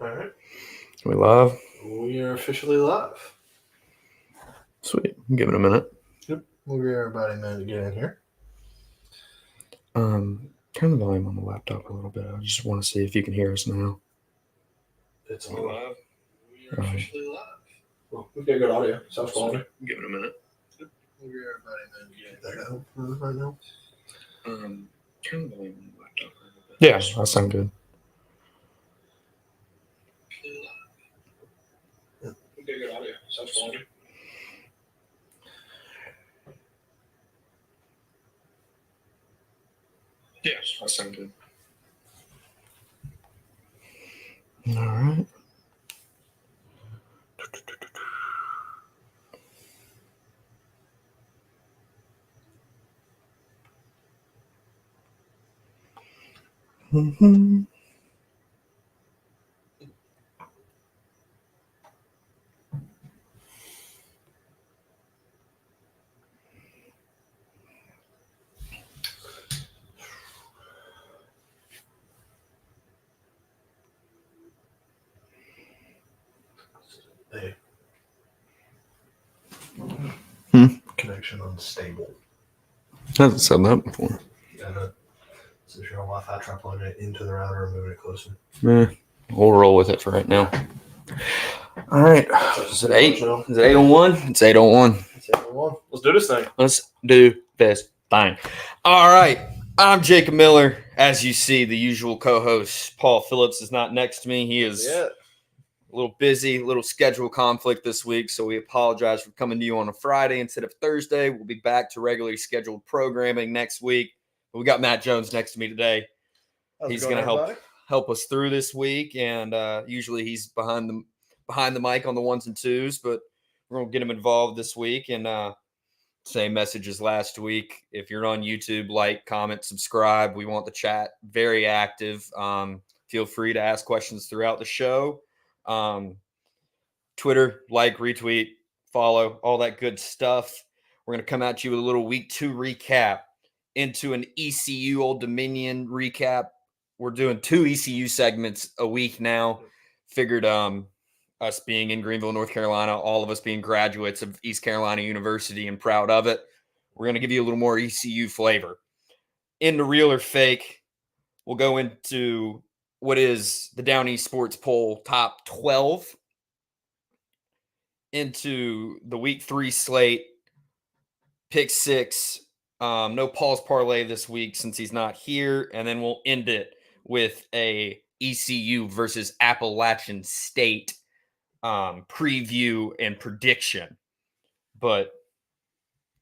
All right. We live? We are officially live. Sweet. Give it a minute. Yep. We'll give everybody a minute to get in here. Turn the volume on the laptop a little bit. I just want to see if you can hear us now. It's on. Live. We are officially live. Well, we've got good audio. Sounds quality. Give it a minute. Yep. We'll give everybody a minute to get in there right now. Turn the volume on the laptop a little bit. Yeah, that sounds good. Yep. We've got good audio. Sounds quality. Yeah, that sounds good. All right. Mm-hmm. Connection unstable. Hasn't said that before. Yeah. So if you're on Wi-Fi, try plugging it into the router and moving it closer. Yeah, we'll roll with it for right now. All right. Is it 8? Is it 8:01? It's 8:01. It's 8:01. Let's do this thing. Let's do this thing. All right. I'm Jacob Miller. As you see, the usual co-host, Paul Phillips, is not next to me. He is a little busy, little schedule conflict this week, so we apologize for coming to you on a Friday instead of Thursday. We'll be back to regularly scheduled programming next week. But we got Matt Jones next to me today. He's going to help us through this week, and usually he's behind the mic on the ones and twos, but we're going to get him involved this week. And same message as last week. If you're on YouTube, like, comment, subscribe. We want the chat very active. Feel free to ask questions throughout the show. Twitter, like, retweet, follow, all that good stuff. We're going to come at you with a little week 2 recap into an ECU Old Dominion recap. We're doing 2 ECU segments a week now. Figured us being in Greenville, North Carolina, all of us being graduates of East Carolina University and proud of it, we're going to give you a little more ECU flavor. Into Real or Fake, we'll go into what is the Down East Sports Poll Top 12, into the Week 3 slate, Pick 6, no Paul's Parlay this week since he's not here, and then we'll end it with a ECU versus Appalachian State preview and prediction. But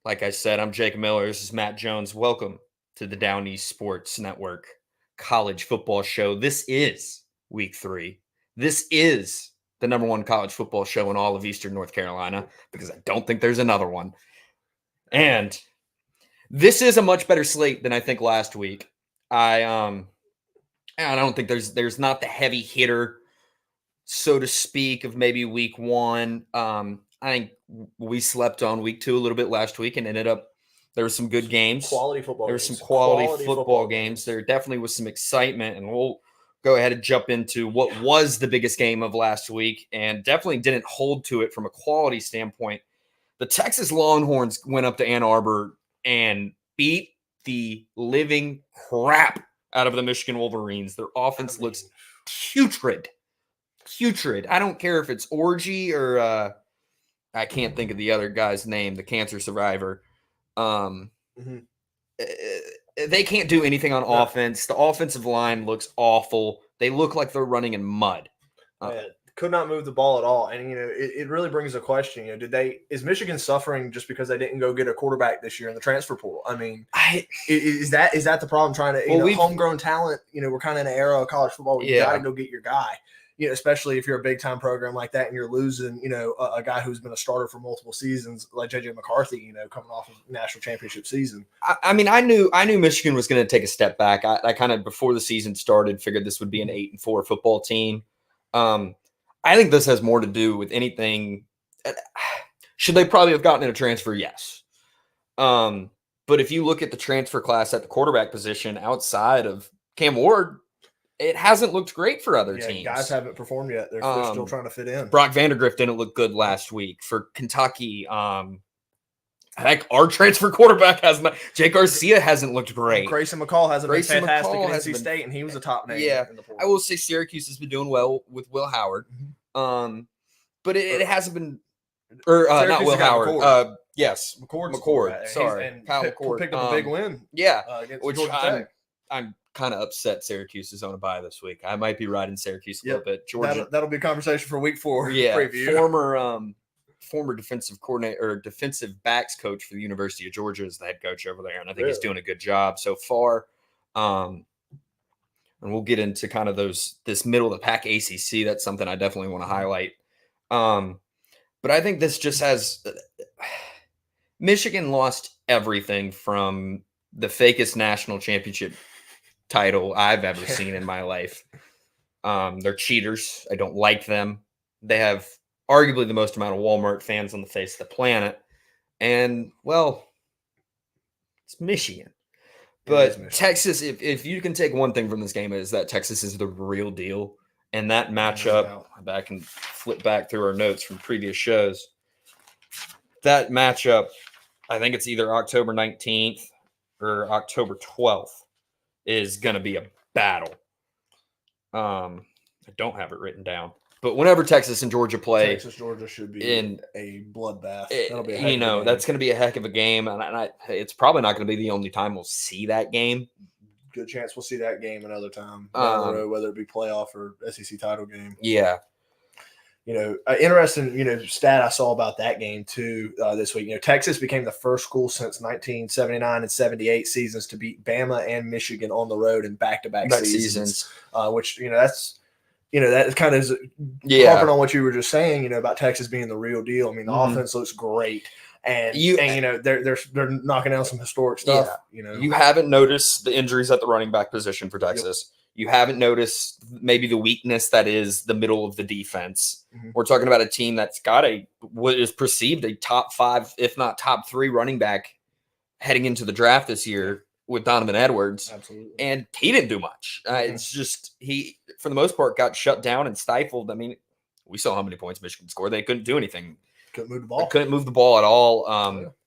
like I said, I'm Jacob Miller. This is Matt Jones. Welcome to the Down East Sports Network College Football Show. This is Week 3. This is the number 1 college football show in all of Eastern North Carolina, because I don't think there's another one. And this is a much better slate than I think last week. I don't think there's not the heavy hitter, so to speak, of maybe week 1. I think we slept on week 2 a little bit last week and ended up, there were some good games. Quality football There were games. some quality football games. There definitely was some excitement, and we'll go ahead and jump into what was the biggest game of last week and definitely didn't hold to it from a quality standpoint. The Texas Longhorns went up to Ann Arbor and beat the living crap out of the Michigan Wolverines. Their offense looks putrid. I don't care if it's Orgy or I can't think of the other guy's name, the cancer survivor. They can't do anything on offense. The offensive line looks awful. They look like they're running in mud. Could not move the ball at all. And, it really brings a question. Is Michigan suffering just because they didn't go get a quarterback this year in the transfer portal? I mean, is that the problem trying to, homegrown talent, we're kind of in an era of college football where you got to go get your guy, especially if you're a big time program like that and you're losing, a guy who's been a starter for multiple seasons like JJ McCarthy, coming off of national championship season. I mean, I knew Michigan was going to take a step back. I kind of, before the season started, figured this would be an 8-4 football team. I think this has more to do with anything. Should they probably have gotten in a transfer? Yes. But if you look at the transfer class at the quarterback position outside of Cam Ward, it hasn't looked great for other Yeah, teams. guys haven't performed yet. They're still trying to fit in. Brock Vandegrift didn't look good last week for Kentucky. Heck, our transfer quarterback hasn't. Jake Garcia hasn't looked great. Grayson McCall hasn't been fantastic McCall at hasn't NC State, and he was a top name. Yeah, in the I will say Syracuse has been doing well with Will Howard. But it hasn't been, or not Will Howard. McCord. Yes, McCord. Sorry, and Kyle McCord picked up a big win. Yeah, against which Georgia Tech. I'm kind of upset Syracuse is on a bye this week. I might be riding Syracuse a little bit. Georgia, that'll be a conversation for week 4. Yeah, preview. Former defensive coordinator or defensive backs coach for the University of Georgia is the head coach over there, and I think he's doing a good job so far. And we'll get into kind of this middle of the pack ACC. That's something I definitely want to highlight. But I think this just has Michigan lost everything from the fakest national championship title I've ever seen in my life. They're cheaters. I don't like them. They have arguably the most amount of Walmart fans on the face of the planet. And, well, it's Michigan. But Texas, if you can take one thing from this game, is that Texas is the real deal. And that matchup, I can flip back through our notes from previous shows. That matchup, I think it's either October 19th or October 12th, is going to be a battle. I don't have it written down. But whenever Texas and Georgia play, Georgia should be in a bloodbath. That'll be that's going to be a heck of a game, and it's probably not going to be the only time we'll see that game. Good chance we'll see that game another time down the road, whether it be playoff or SEC title game. Yeah. Interesting, stat I saw about that game too this week. Texas became the first school since 1979 and 78 seasons to beat Bama and Michigan on the road in back-to-back seasons. Which that's. That kind of is harping on what you were just saying, about Texas being the real deal. I mean, the offense looks great, and they're knocking out some historic stuff. Yeah. You haven't noticed the injuries at the running back position for Texas. Yep. You haven't noticed maybe the weakness that is the middle of the defense. Mm-hmm. We're talking about a team that's got what is perceived a top 5, if not top 3 running back heading into the draft this year. With Donovan Edwards. Absolutely. And he didn't do much. It's just he, for the most part, got shut down and stifled. I mean, we saw how many points Michigan scored. They couldn't do anything. Couldn't move the ball. Couldn't move the ball at all.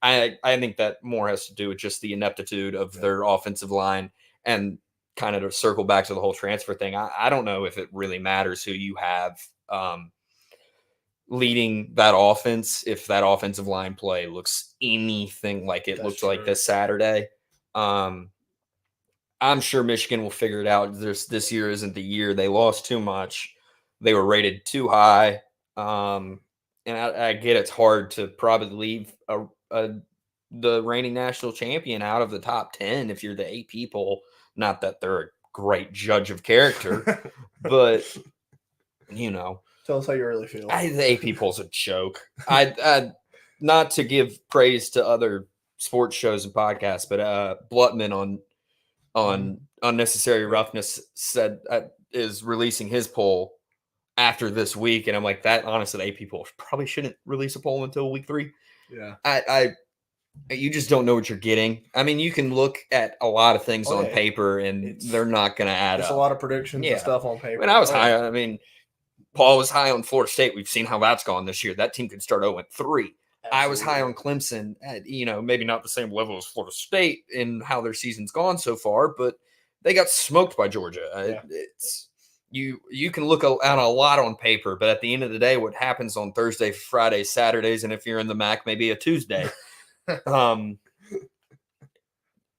I think that more has to do with just the ineptitude of their offensive line, and kind of to circle back to the whole transfer thing. I don't know if it really matters who you have leading that offense if that offensive line play looks anything like it looked like this Saturday. I'm sure Michigan will figure it out. This year isn't the year. They lost too much. They were rated too high. And I get it's hard to probably leave the reigning national champion out of the top 10 if you're the AP poll. Not that they're a great judge of character, but Tell us how you really feel. The AP poll's a joke. I not to give praise to other sports shows and podcasts, but Blutman on Unnecessary Roughness said is releasing his poll after this week, and I'm like, that honestly, the AP poll probably shouldn't release a poll until week 3. Yeah, you just don't know what you're getting. I mean, you can look at a lot of things on paper, and they're not going to add up. There's a lot of predictions and stuff on paper. When I was high, I mean, Paul was high on Florida State. We've seen how that's gone this year. That team could start 0-3. Absolutely. I was high on Clemson at, maybe not the same level as Florida State in how their season's gone so far, but they got smoked by Georgia. Yeah. It's you can look at a lot on paper, but at the end of the day, what happens on Thursday, Friday, Saturdays, and if you're in the MAC, maybe a Tuesday,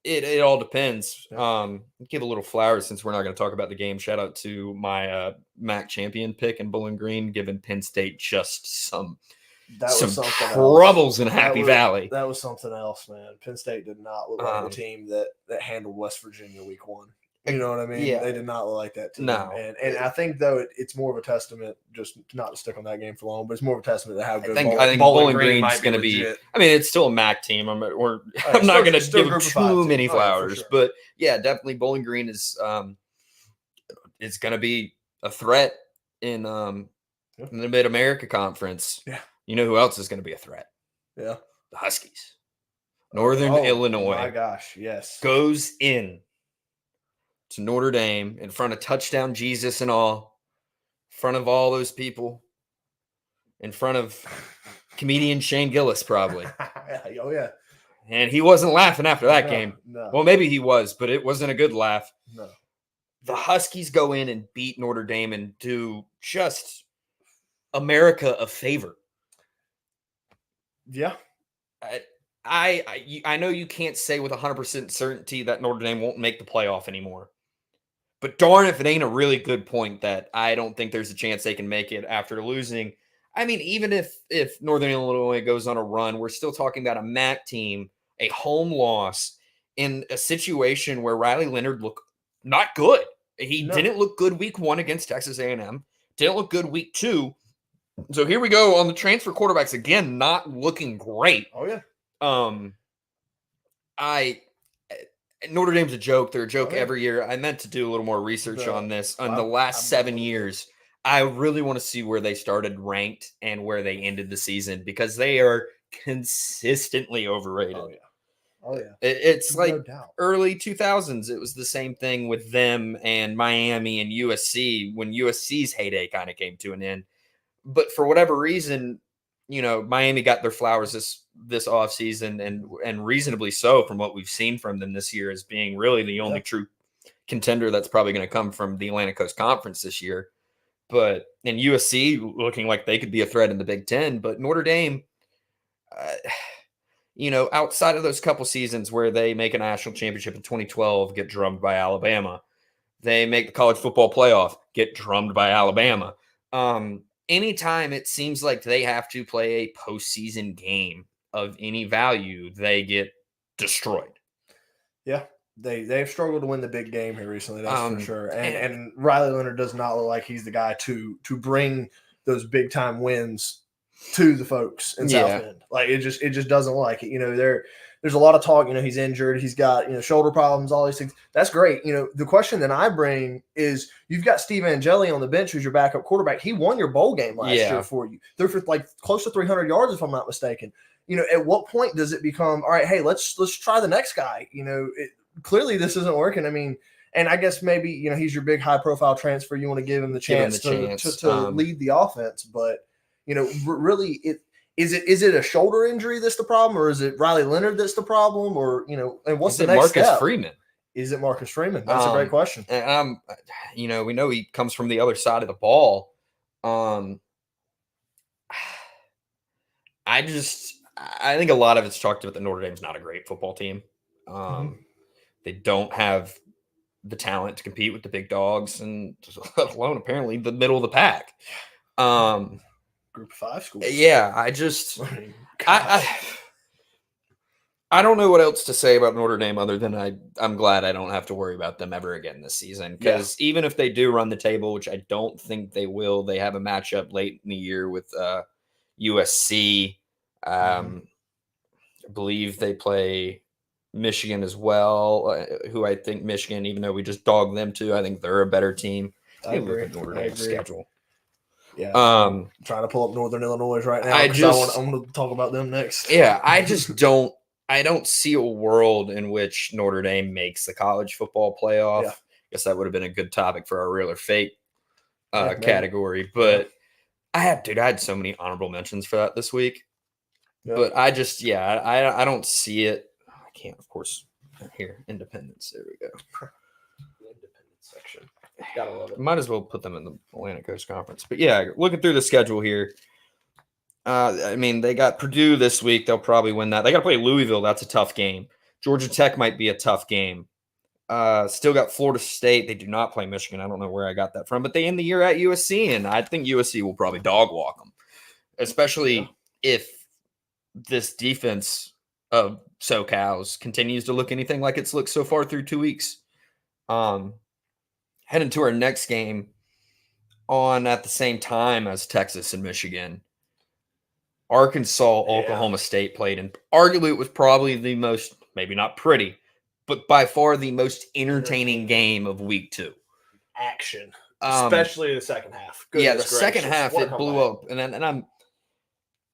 it all depends. Give a little flowers since we're not going to talk about the game. Shout out to my MAC champion pick in Bowling Green, giving Penn State just some troubles in Happy Valley. That was something else, man. Penn State did not look like the team that handled West Virginia week 1. You know what I mean? Yeah. They did not look like that team. No. And I think, though, it's more of a testament, just not to stick on that game for long, but it's more of a testament to how good I think Bowling Green's going to be – I mean, it's still a MAC team. I'm not going to give them too many flowers. Sure. But, yeah, definitely Bowling Green is going to be a threat in the Mid-America Conference. Yeah. You know who else is going to be a threat? Yeah. The Huskies. Northern Illinois. My gosh, yes. Goes in to Notre Dame in front of touchdown Jesus and all, in front of all those people, in front of comedian Shane Gillis probably. Oh, yeah. And he wasn't laughing after that game. No. Well, maybe he was, but it wasn't a good laugh. No. The Huskies go in and beat Notre Dame and do just America a favor. Yeah. I know you can't say with 100% certainty that Notre Dame won't make the playoff anymore. But darn if it ain't a really good point that I don't think there's a chance they can make it after losing. I mean, even if Northern Illinois goes on a run, we're still talking about a MAC team, a home loss in a situation where Riley Leonard looked not good. He didn't look good week 1 against Texas A&M. Didn't look good week 2. So here we go on the transfer quarterbacks again, not looking great. Oh, yeah. Notre Dame's a joke. They're a joke every year. I meant to do a little more research on this. On the last 7 years, I really want to see where they started ranked and where they ended the season because they are consistently overrated. Oh, yeah. Oh, yeah. It's No like doubt. early 2000s. It was the same thing with them and Miami and USC when USC's heyday kind of came to an end. But for whatever reason, you know, Miami got their flowers this offseason and reasonably so from what we've seen from them this year as being really the only true contender that's probably going to come from the Atlantic Coast Conference this year. But in USC looking like they could be a threat in the Big Ten, but Notre Dame, you know, outside of those couple seasons where they make a national championship in 2012, get drummed by Alabama, they make the college football playoff, get drummed by Alabama. Anytime it seems like they have to play a postseason game of any value, they get destroyed. Yeah, they've struggled to win the big game here recently. That's for sure. And Riley Leonard does not look like he's the guy to bring those big time wins to the folks in South Bend. Like it just doesn't look like it. You know, there's a lot of talk. You know, he's injured. He's got, you know, shoulder problems, all these things. That's great. You know, the question that I bring is you've got Steve Angeli on the bench, who's your backup quarterback. He won your bowl game last year for you. Threw for like close to 300 yards, if I'm not mistaken. You know, at what point does it become, all right, hey, let's try the next guy? You know, clearly this isn't working. I mean, and I guess maybe, you know, he's your big high profile transfer. You want to give him the chance to lead the offense. But, you know, really Is it a shoulder injury that's the problem, or is it Riley Leonard that's the problem, or, you know, and what's the next step? Marcus Freeman? Is it Marcus Freeman? That's a great question. And you know, we know he comes from the other side of the ball. I think a lot of it's chalked up that Notre Dame's not a great football team. They don't have the talent to compete with the big dogs, and let alone apparently the middle of the pack. Group of 5 schools. Yeah, I don't know what else to say about Notre Dame other than I'm glad I don't have to worry about them ever again this season. Because even if they do run the table, which I don't think they will, they have a matchup late in the year with USC. I believe they play Michigan as well, who I think Michigan, even though we just dogged them too, I think they're a better team. I agree. Look at Notre Dame's schedule. Yeah, I'm trying to pull up Northern Illinois right now. I'm going to talk about them next. Yeah, I don't see a world in which Notre Dame makes the college football playoff. Yeah. I guess that would have been a good topic for our Real or Fake category. But I had so many honorable mentions for that this week. Yeah. But I don't see it. I can't, of course. Here, Independence. There we go. The Independence section. Gotta love it. Might as well put them in the Atlantic Coast Conference. But yeah, looking through the schedule here, I mean, they got Purdue this week. They'll probably win that. They got to play Louisville. That's a tough game. Georgia Tech might be a tough game. Still got Florida State. They do not play Michigan. I don't know where I got that from, but they end the year at USC, and I think USC will probably dog walk them, especially if this defense of SoCal's continues to look anything like it's looked so far through 2 weeks. Heading to our next game on at the same time as Texas and Michigan. Arkansas, Oklahoma State played, and arguably it was probably the most, maybe not pretty, but by far the most entertaining game of week 2. Action, especially the second half. Goodness the second half it blew up, and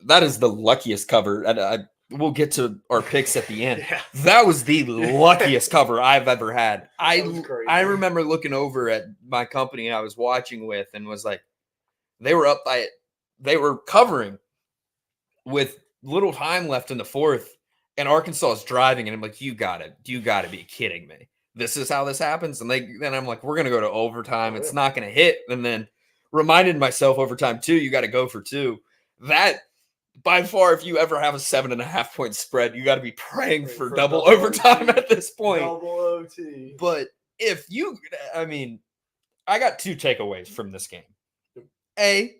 that is the luckiest cover. we'll get to our picks at the end. Yeah. That was the luckiest cover I've ever had. I remember looking over at my company I was watching with and was like, they were covering with little time left in the fourth, and Arkansas is driving, and I'm like, you gotta be kidding me. This is how this happens. And then I'm like, we're gonna go to overtime. It's not gonna hit. And then reminded myself overtime 2, you got to go for 2. That by far, if you ever have a 7.5 point spread, you got to be praying for double overtime at this point. Double OT. But I got 2 takeaways from this game. A,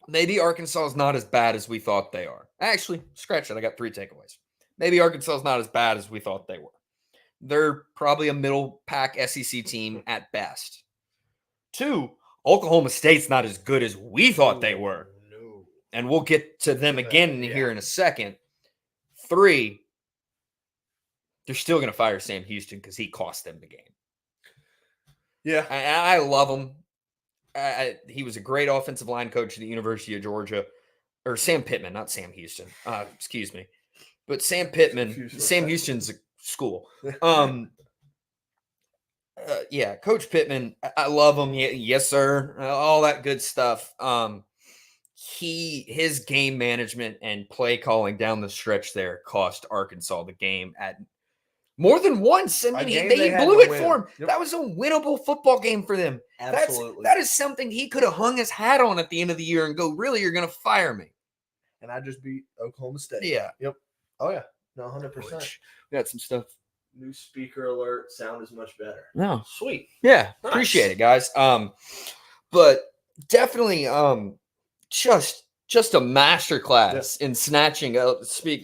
maybe Arkansas is not as bad as we thought they are. Actually, scratch that. I got 3 takeaways. Maybe Arkansas is not as bad as we thought they were. They're probably a middle pack SEC team at best. 2, Oklahoma State's not as good as we thought they were. No. And we'll get to them again here in a second. 3, they're still going to fire Sam Houston because he cost them the game. Yeah. I love him. He was a great offensive line coach at the University of Georgia. Or Sam Pittman, not Sam Houston. Excuse me. But Sam Pittman, Sam Houston's a school. Coach Pittman, I love him. Yes, sir. All that good stuff. His game management and play calling down the stretch there cost Arkansas the game at more than once. I mean, they blew it for him. Yep. That was a winnable football game for them. Absolutely. That is something he could have hung his hat on at the end of the year and go, really, you're going to fire me. And I just beat Oklahoma State. Yeah. Yep. Oh, yeah. No, 100%. We got some stuff. New speaker alert. Sound is much better. No. Sweet. Yeah. Nice. Appreciate it, guys. But definitely just a masterclass in snatching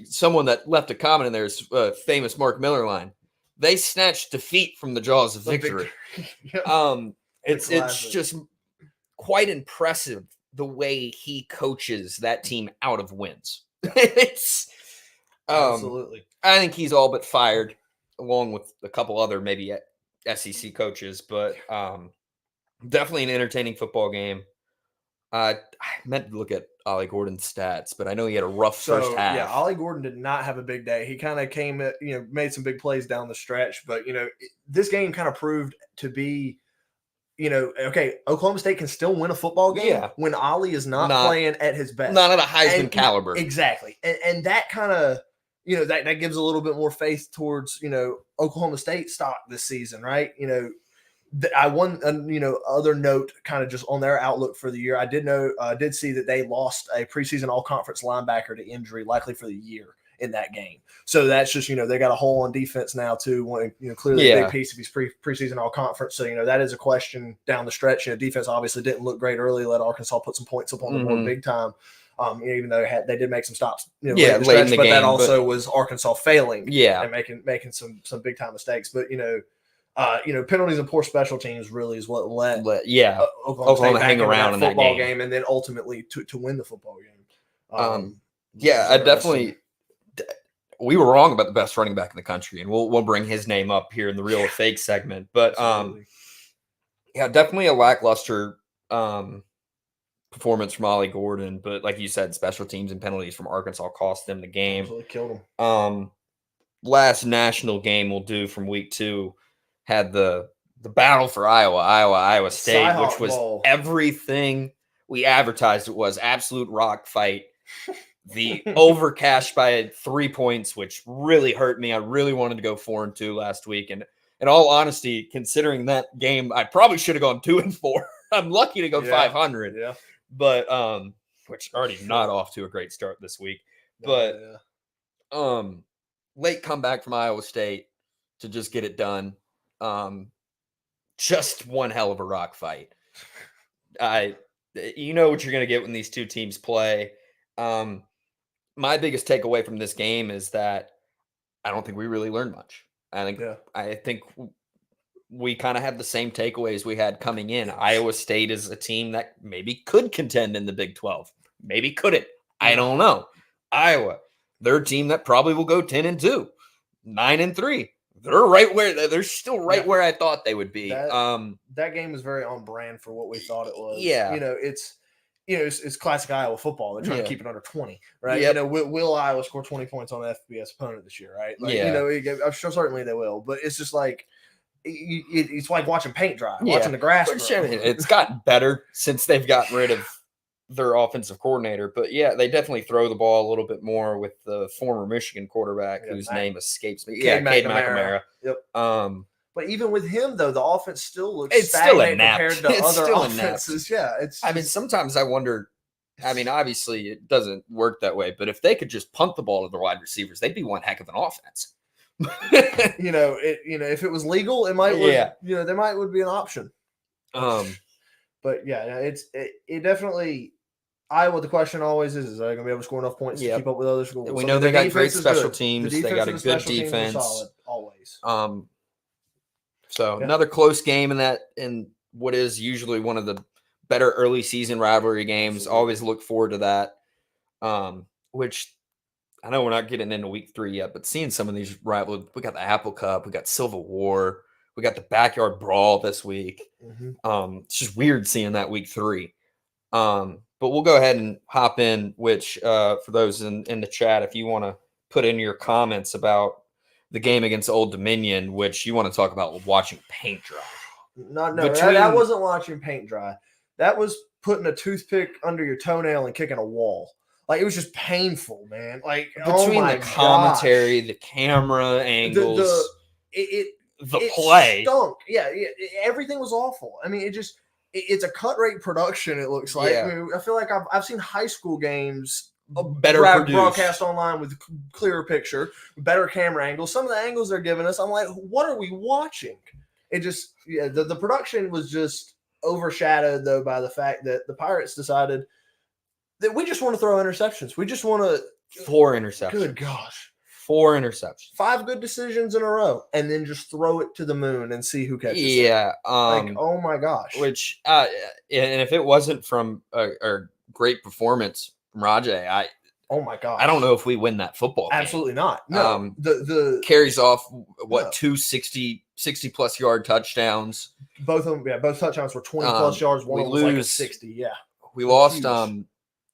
someone that left a comment in there is famous Mark Miller line. They snatched defeat from the jaws of victory. Yep. It's just quite impressive the way he coaches that team out of wins. It's absolutely. I think he's all but fired, along with a couple other maybe SEC coaches, but definitely an entertaining football game. I meant to look at Ollie Gordon's stats, but I know he had a rough first half. Yeah, Ollie Gordon did not have a big day. He kind of came, made some big plays down the stretch, but this game kind of proved to be, okay, Oklahoma State can still win a football game when Ollie is not playing at his best, not at a Heisman caliber. Exactly, and that kind of, that gives a little bit more faith towards Oklahoma State stock this season, right? Other note kind of just on their outlook for the year. I did see that they lost a preseason all-conference linebacker to injury, likely for the year in that game. So that's just, they got a hole on defense now too. Clearly a big piece of his preseason all-conference. So, that is a question down the stretch. Defense obviously didn't look great early, let Arkansas put some points up on the board big time. Even though they did make some stops, late in the stretch, but that also was Arkansas failing, and making some big time mistakes. But penalties and poor special teams really is what let Oklahoma hang around in that football game, and then ultimately to win the football game. I definitely. We were wrong about the best running back in the country, and we'll bring his name up here in the real or fake segment. But definitely a lackluster performance from Ollie Gordon. But like you said, special teams and penalties from Arkansas cost them the game. Absolutely killed them. Last national game we'll do from week 2 had the battle for Iowa State, Cyhawk which was Bowl. Everything we advertised it was. Absolute rock fight. The overcash by 3 points, which really hurt me. I really wanted to go 4-2 last week. And in all honesty, considering that game, I probably should have gone 2-4. I'm lucky to go 500. Yeah. But which already not off to a great start this week. But late comeback from Iowa State to just get it done. Just one hell of a rock fight. You know what you're going to get when these two teams play. My biggest takeaway from this game is that I don't think we really learned much. I think we kind of had the same takeaways we had coming in. Iowa State is a team that maybe could contend in the Big 12. Maybe couldn't. I don't know. Iowa, they're a team that probably will go 10-2, 9-3. They're still right where I thought they would be. That game was very on brand for what we thought it was. Yeah. it's classic Iowa football. They're trying to keep it under 20, right? Yep. Will Iowa score 20 points on the FBS opponent this year, right? Like, I'm sure certainly they will, but it's just like it's like watching paint dry, watching the grass grow. It's gotten better since they've gotten rid of their offensive coordinator, but they definitely throw the ball a little bit more with the former Michigan quarterback whose name escapes me. Cade McNamara. Yep. But even with him, though, the offense still looks still compared to other offenses. Yeah, sometimes I wonder. I mean, obviously, it doesn't work that way. But if they could just punt the ball to the wide receivers, they'd be one heck of an offense. If it was legal, it might. There would be an option. But it definitely. Iowa, the question always is they going to be able to score enough points to keep up with other schools? We know they got great special teams. They got a good defense. Solid, always. So another close game in what is usually one of the better early season rivalry games. Absolutely. Always look forward to that. Which I know we're not getting into week 3 yet, but seeing some of these rivalries, we got the Apple Cup, we got Civil War, we got the Backyard Brawl this week. Mm-hmm. It's just weird seeing that week 3. But we'll go ahead and hop in, which for those in the chat, if you want to put in your comments about the game against Old Dominion, which you want to talk about watching paint dry. That wasn't watching paint dry. That was putting a toothpick under your toenail and kicking a wall. Like, it was just painful, man. Like, between the commentary, the camera angles, the play. Stunk. Yeah, everything was awful. I mean, it's a cut rate production, it looks like. I mean, I feel like I've seen high school games better broadcast online with clearer picture, better camera angles. Some of the angles they're giving us, I'm like, what are we watching? It just, the production was just overshadowed, though, by the fact that the Pirates decided that we just want to throw interceptions. We just want to. 4 interceptions. Good gosh. 4 interceptions. 5 good decisions in a row, and then just throw it to the moon and see who catches it. Oh my gosh. Which, and if it wasn't from a great performance from Rajay, oh my gosh, I don't know if we win that football game. Absolutely not. No, the carries off 2 60 plus yard touchdowns. Both of them, both touchdowns were 20 plus yards. One was like 60. Yeah, we lost.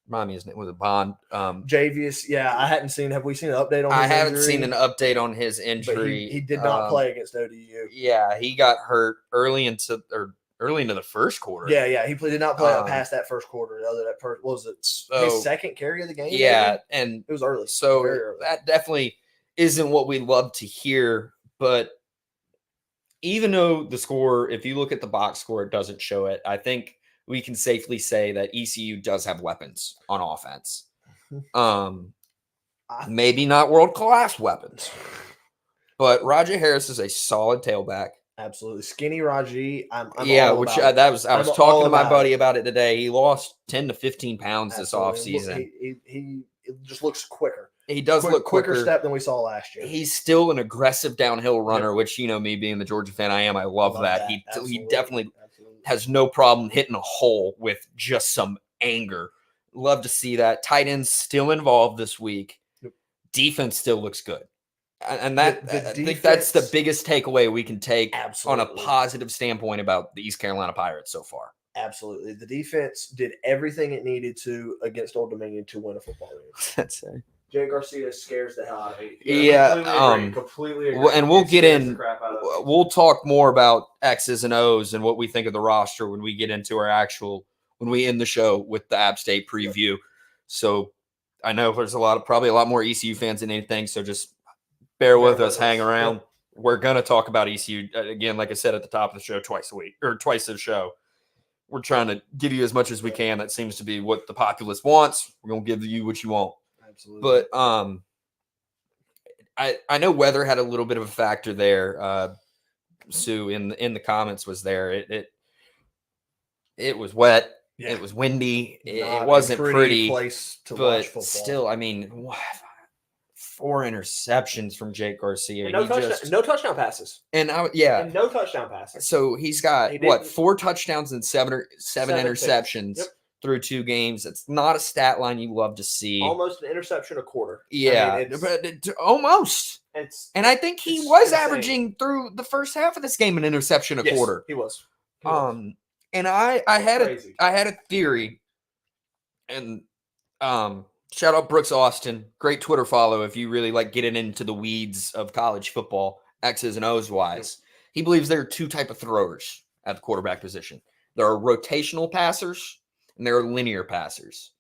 Remind me his name was it Bond. Javius. Yeah, I hadn't seen. Have we seen an update on? I haven't seen an update on his injury. He did not play against ODU. Yeah, he got hurt early into the first quarter. Yeah, he did not play past that first quarter. Was it his second carry of the game? Yeah, maybe? And it was early. So early. That definitely isn't what we love to hear. But even though the score, if you look at the box score, it doesn't show it. I think we can safely say that ECU does have weapons on offense. Maybe not world-class weapons, but Rajay Harris is a solid tailback. Absolutely. Skinny Raji. I was talking to my buddy about it today. He lost 10 to 15 pounds this offseason. He just looks quicker. He does look quicker step than we saw last year. He's still an aggressive downhill runner, which, me being the Georgia fan I am, I love that. He definitely has no problem hitting a hole with just some anger. Love to see that. Tight end's still involved this week. Yep. Defense still looks good. And I think that's the biggest takeaway we can take on a positive standpoint about the East Carolina Pirates so far. Absolutely. The defense did everything it needed to against Old Dominion to win a football game. That's it. Jay Garcia scares the hell out of me. Completely agree. And we'll get in. We'll talk more about X's and O's and what we think of the roster when we get into when we end the show with the App State preview. Yep. So I know there's probably a lot more ECU fans than anything. So just bear with us, hang around. Yep. We're going to talk about ECU again, like I said at the top of the show, twice a show. We're trying to give you as much as we can. That seems to be what the populace wants. We're going to give you what you want. Absolutely. But I know weather had a little bit of a factor there. Sue in the comments was there. It was wet. Yeah. It was windy. It wasn't pretty place to but watch football. Still, 4 interceptions from Jake Garcia. No touchdown passes. And no touchdown passes. So he's got 4 touchdowns and seven interceptions. Yep. Through 2 games. It's not a stat line you love to see. Almost an interception a quarter. Yeah, almost. And I think he was averaging through the first half of this game an interception a quarter. He was. And I had a theory And shout out Brooks Austin. Great Twitter follow if you really like getting into the weeds of college football, X's and O's wise. He believes there are two type of throwers at the quarterback position. There are rotational passers and there are linear passers.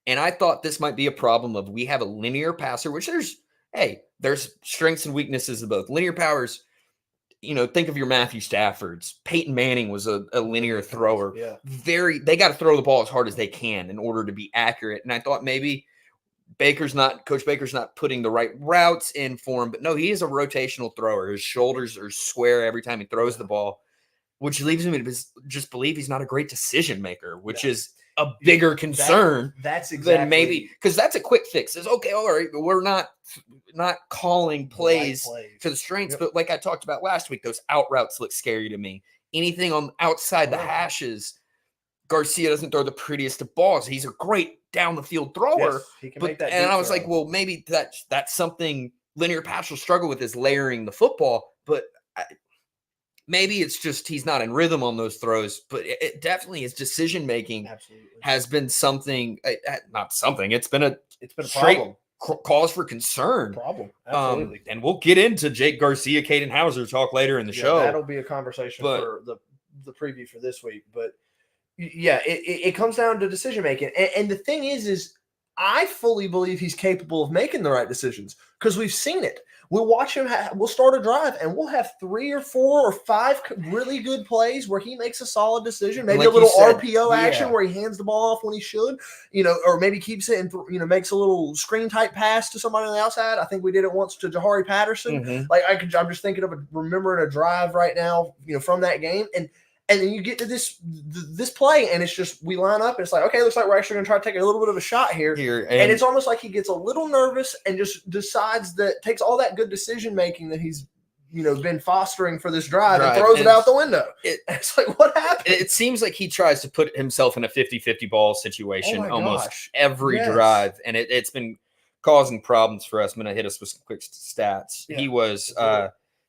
And I thought this might be a problem of we have a linear passer, which there's strengths and weaknesses of both. Linear powers, think of your Matthew Staffords. Peyton Manning was a linear thrower. Yeah. They got to throw the ball as hard as they can in order to be accurate. And I thought maybe Coach Baker's not putting the right routes in for him, but no, he is a rotational thrower. His shoulders are square every time he throws the ball, which leaves me to just believe he's not a great decision maker, which is a bigger concern. That's exactly than maybe because that's a quick fix. It's okay, all right, we're not calling plays to the strengths, but like I talked about last week, those out routes look scary to me. Anything on outside the hashes, Garcia doesn't throw the prettiest of balls. He's a great down the field thrower. Yes, he can make that and I was throw. like, well, maybe that's something linear pass will struggle with is layering the football, but maybe it's just he's not in rhythm on those throws, but it definitely his decision making has been something. Not something. It's been a problem. Cause for concern. Absolutely. And we'll get into Jake Garcia, Caden Hauser talk later in the show. That'll be a conversation for the preview for this week. But yeah, it comes down to decision making, and the thing is I fully believe he's capable of making the right decisions because we've seen it. We'll watch him. We'll start a drive, and we'll have 3 or 4 or 5 really good plays where he makes a solid decision. Maybe like a little RPO action where he hands the ball off when he should, or maybe keeps it and makes a little screen type pass to somebody on the outside. I think we did it once to Jahari Patterson. Mm-hmm. I'm just thinking of remembering a drive right now, from that game, and then you get to this play, and it's just we line up, and it's like, okay, looks like we're actually going to try to take a little bit of a shot here. And it's almost like he gets a little nervous and just decides that takes all that good decision making that he's been fostering for this drive and throws it out the window. It's like, what happened? It seems like he tries to put himself in a 50-50 ball situation almost every drive, and it's been causing problems for us. I'm going to hit us with some quick stats. Yeah. He was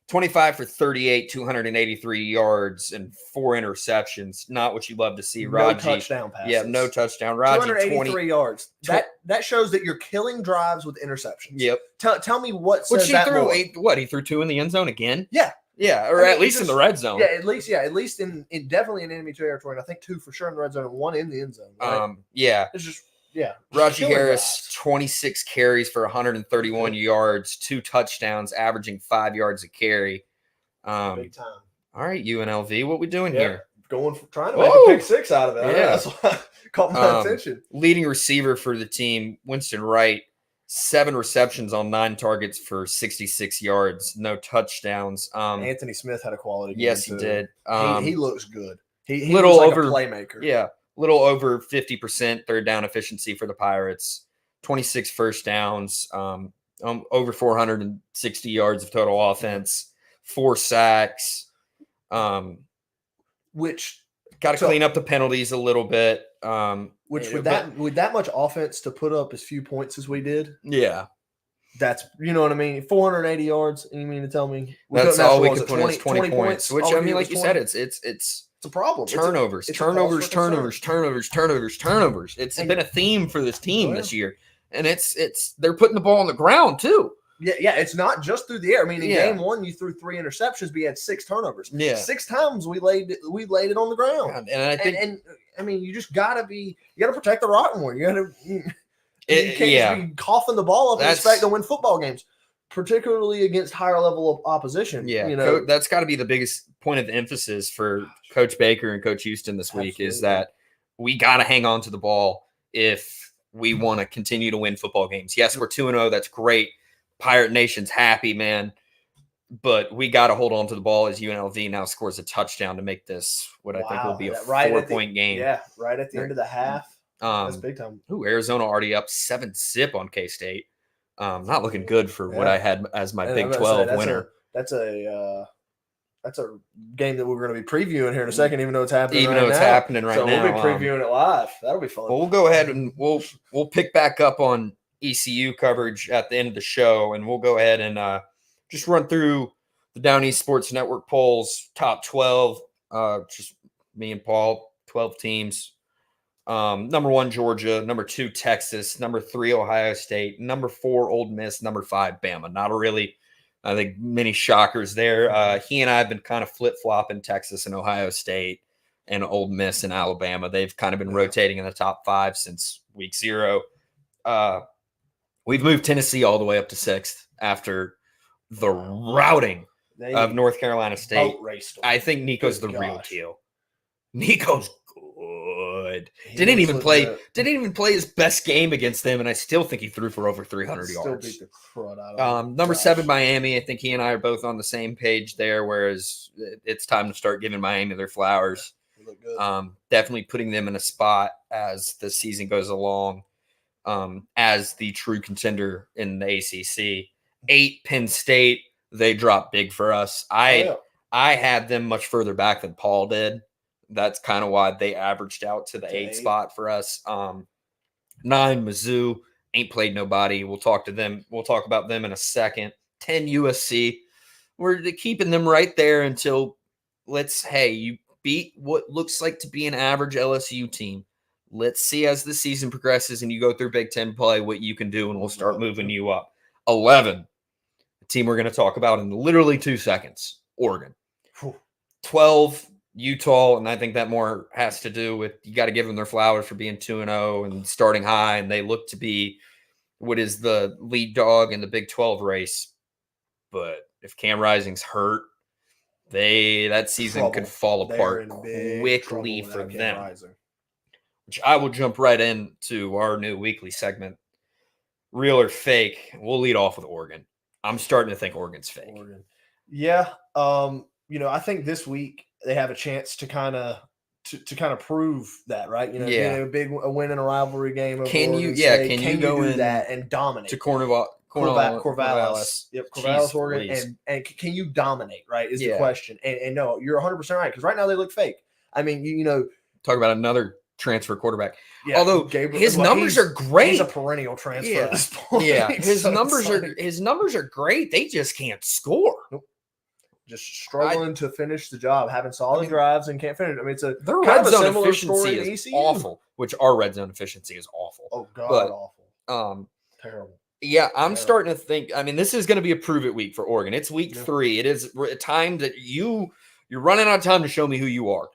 25 for 38, 283 yards, and 4 interceptions. Not what you love to see. No touchdown passes. Yeah, no touchdown. Raji, 283 yards. That shows that you're killing drives with interceptions. Yep. Tell me what says that more. He threw 2 in the end zone again? Yeah. Yeah, or at least in the red zone. Yeah, at least in definitely in enemy territory. And I think 2 for sure in the red zone and 1 in the end zone. Right? Yeah. It's just – yeah. Raji Harris, 26 carries for 131 yards, 2 touchdowns, averaging 5 yards a carry. Big time. All right, UNLV, what we doing here? Trying to make a pick 6 out of it. Yeah. That's why caught my attention. Leading receiver for the team, Winston Wright, 7 receptions on 9 targets for 66 yards, no touchdowns. Anthony Smith had a quality game. Yes, he did. He looks good. He little looks like over a playmaker. Yeah. Little over 50% third down efficiency for the Pirates, 26 first downs, over 460 yards of total offense, 4 sacks, which got to clean up the penalties a little bit. Which with that much offense to put up as few points as we did, yeah, that's what I mean. 480 yards. You mean to tell me that's all we could put in 20 points? Which I mean, like you said, it's a problem. Turnovers. It's turnovers. It's been a theme for this team this year, and they're putting the ball on the ground too. Yeah. It's not just through the air. I mean, in game 1, you threw 3 interceptions, but you had 6 turnovers. Yeah, 6 times we laid it on the ground. And I think, and I mean, you just gotta protect the rock more. You can't just be coughing the ball up and expect to win football games, particularly against higher level of opposition. Yeah, that's got to be the biggest point of emphasis for Coach Baker and Coach Houston this week. Absolutely. Is that we got to hang on to the ball if we want to continue to win football games. Yes, we're 2-0. That's great. Pirate Nation's happy, man. But we got to hold on to the ball as UNLV now scores a touchdown to make this what I think will be a 4-point game. Yeah, right at the end of the half. That's big time. Arizona already up 7-0 on K-State. Not looking good for what I had as my Big 12 winner. That's a game that we're going to be previewing here in a second, even though it's happening right now. So we'll be previewing it live. That'll be fun. Well, we'll go ahead and we'll pick back up on ECU coverage at the end of the show, and we'll go ahead and just run through the Down East Sports Network polls, top 12. Just me and Paul, 12 teams. Number 1, Georgia. Number 2, Texas. Number 3, Ohio State. Number 4, Ole Miss. Number 5, Bama. Not a really, I think, many shockers there. He and I have been kind of flip-flopping Texas and Ohio State and Ole Miss and Alabama. They've kind of been rotating in the top 5 since week 0. We've moved Tennessee all the way up to 6th after the routing of North Carolina State. I think Nico's the real deal. Nico's good. Didn't even play his best game against them, and I still think he threw for over 300 yards. Beat the crud out of him. Number 7, Miami. I think he and I are both on the same page there, whereas it's time to start giving Miami their flowers. Look good. Definitely putting them in a spot as the season goes along as the true contender in the ACC. 8, Penn State. They dropped big for us. I had them much further back than Paul did. That's kind of why they averaged out to the 8 spot for us. 9, Mizzou. Ain't played nobody. We'll talk about them in a second. 10, USC. We're keeping them right there until you beat what looks like to be an average LSU team. Let's see as the season progresses and you go through Big Ten play what you can do, and we'll start moving you up. 11, the team we're going to talk about in literally 2 seconds, Oregon. 12, Utah, and I think that more has to do with you got to give them their flowers for being 2-0 and starting high, and they look to be what is the lead dog in the Big 12 race. But if Cam Rising's hurt, that season could fall apart quickly for them. Which I will jump right into our new weekly segment, real or fake. We'll lead off with Oregon. I'm starting to think Oregon's fake. Yeah. I think this week they have a chance to kind of prove that, right? A win in a rivalry game. Can you go do in that and dominate to Corvallis? Yep, Corvallis, Oregon, please. And can you dominate? Right, is the question. And no, you're 100% right, because right now they look fake. I mean, talk about another transfer quarterback. Yeah, although his numbers are great. He's a perennial transfer at this point. Yeah, his numbers are great. They just can't score. Nope. Just struggling to finish the job, having solid drives and can't finish. I mean, it's their red zone efficiency is awful. Which our red zone efficiency is awful. Oh God, awful. Terrible. Yeah, I'm starting to think. I mean, this is going to be a prove it week for Oregon. It's week 3. It is a time that you're running out of time to show me who you are.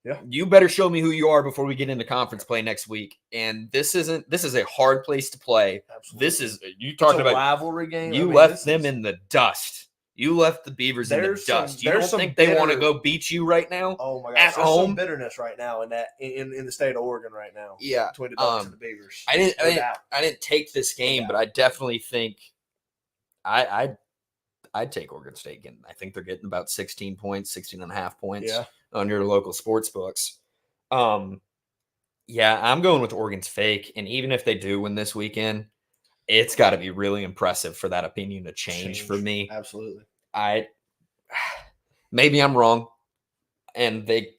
Yeah, you better show me who you are before we get into conference play next week. And this is a hard place to play. Absolutely. You talked about rivalry game. You left them in the dust. You left the Beavers in the dust. You don't think they want to go beat you right now? Oh my gosh, there's some bitterness right now in the state of Oregon right now. Yeah, between the Ducks and the Beavers. I didn't take this game, but I definitely think I'd take Oregon State again. I think they're getting about 16 points, 16.5 points on your local sports books. Yeah, I'm going with Oregon's fake, and even if they do win this weekend, it's got to be really impressive for that opinion to change for me. Absolutely. Maybe I'm wrong, and they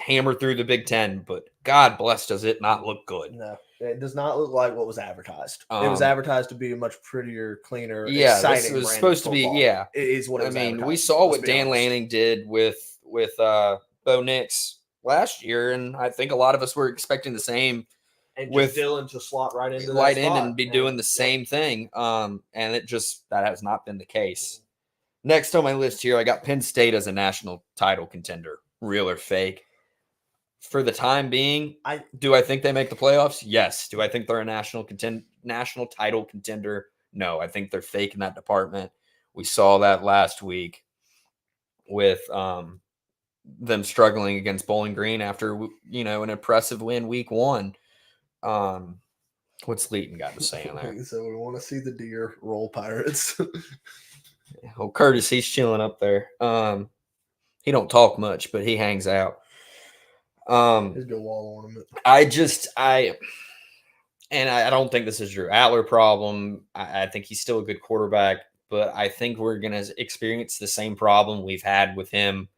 hammer through the Big Ten, but God bless, does it not look good? No, it does not look like what was advertised. It was advertised to be a much prettier, cleaner, exciting. It was supposed to be. Yeah, it is what it was. I mean, we saw what Dan Lanning did with Bo Nix last year, and I think a lot of us were expecting the same. And with Dylan to slot right into and be doing the same thing. And that has not been the case. Next on my list here, I got Penn State as a national title contender, real or fake. For the time being, do I think they make the playoffs? Yes. Do I think they're a national title contender? No, I think they're fake in that department. We saw that last week with them struggling against Bowling Green after an impressive win week 1. What's Leighton got to say on that? So we want to see the deer roll Pirates. Well, Curtis, he's chilling up there. He don't talk much, but he hangs out. His good wall ornament. I don't think this is Drew Adler problem. I think he's still a good quarterback, but I think we're going to experience the same problem we've had with him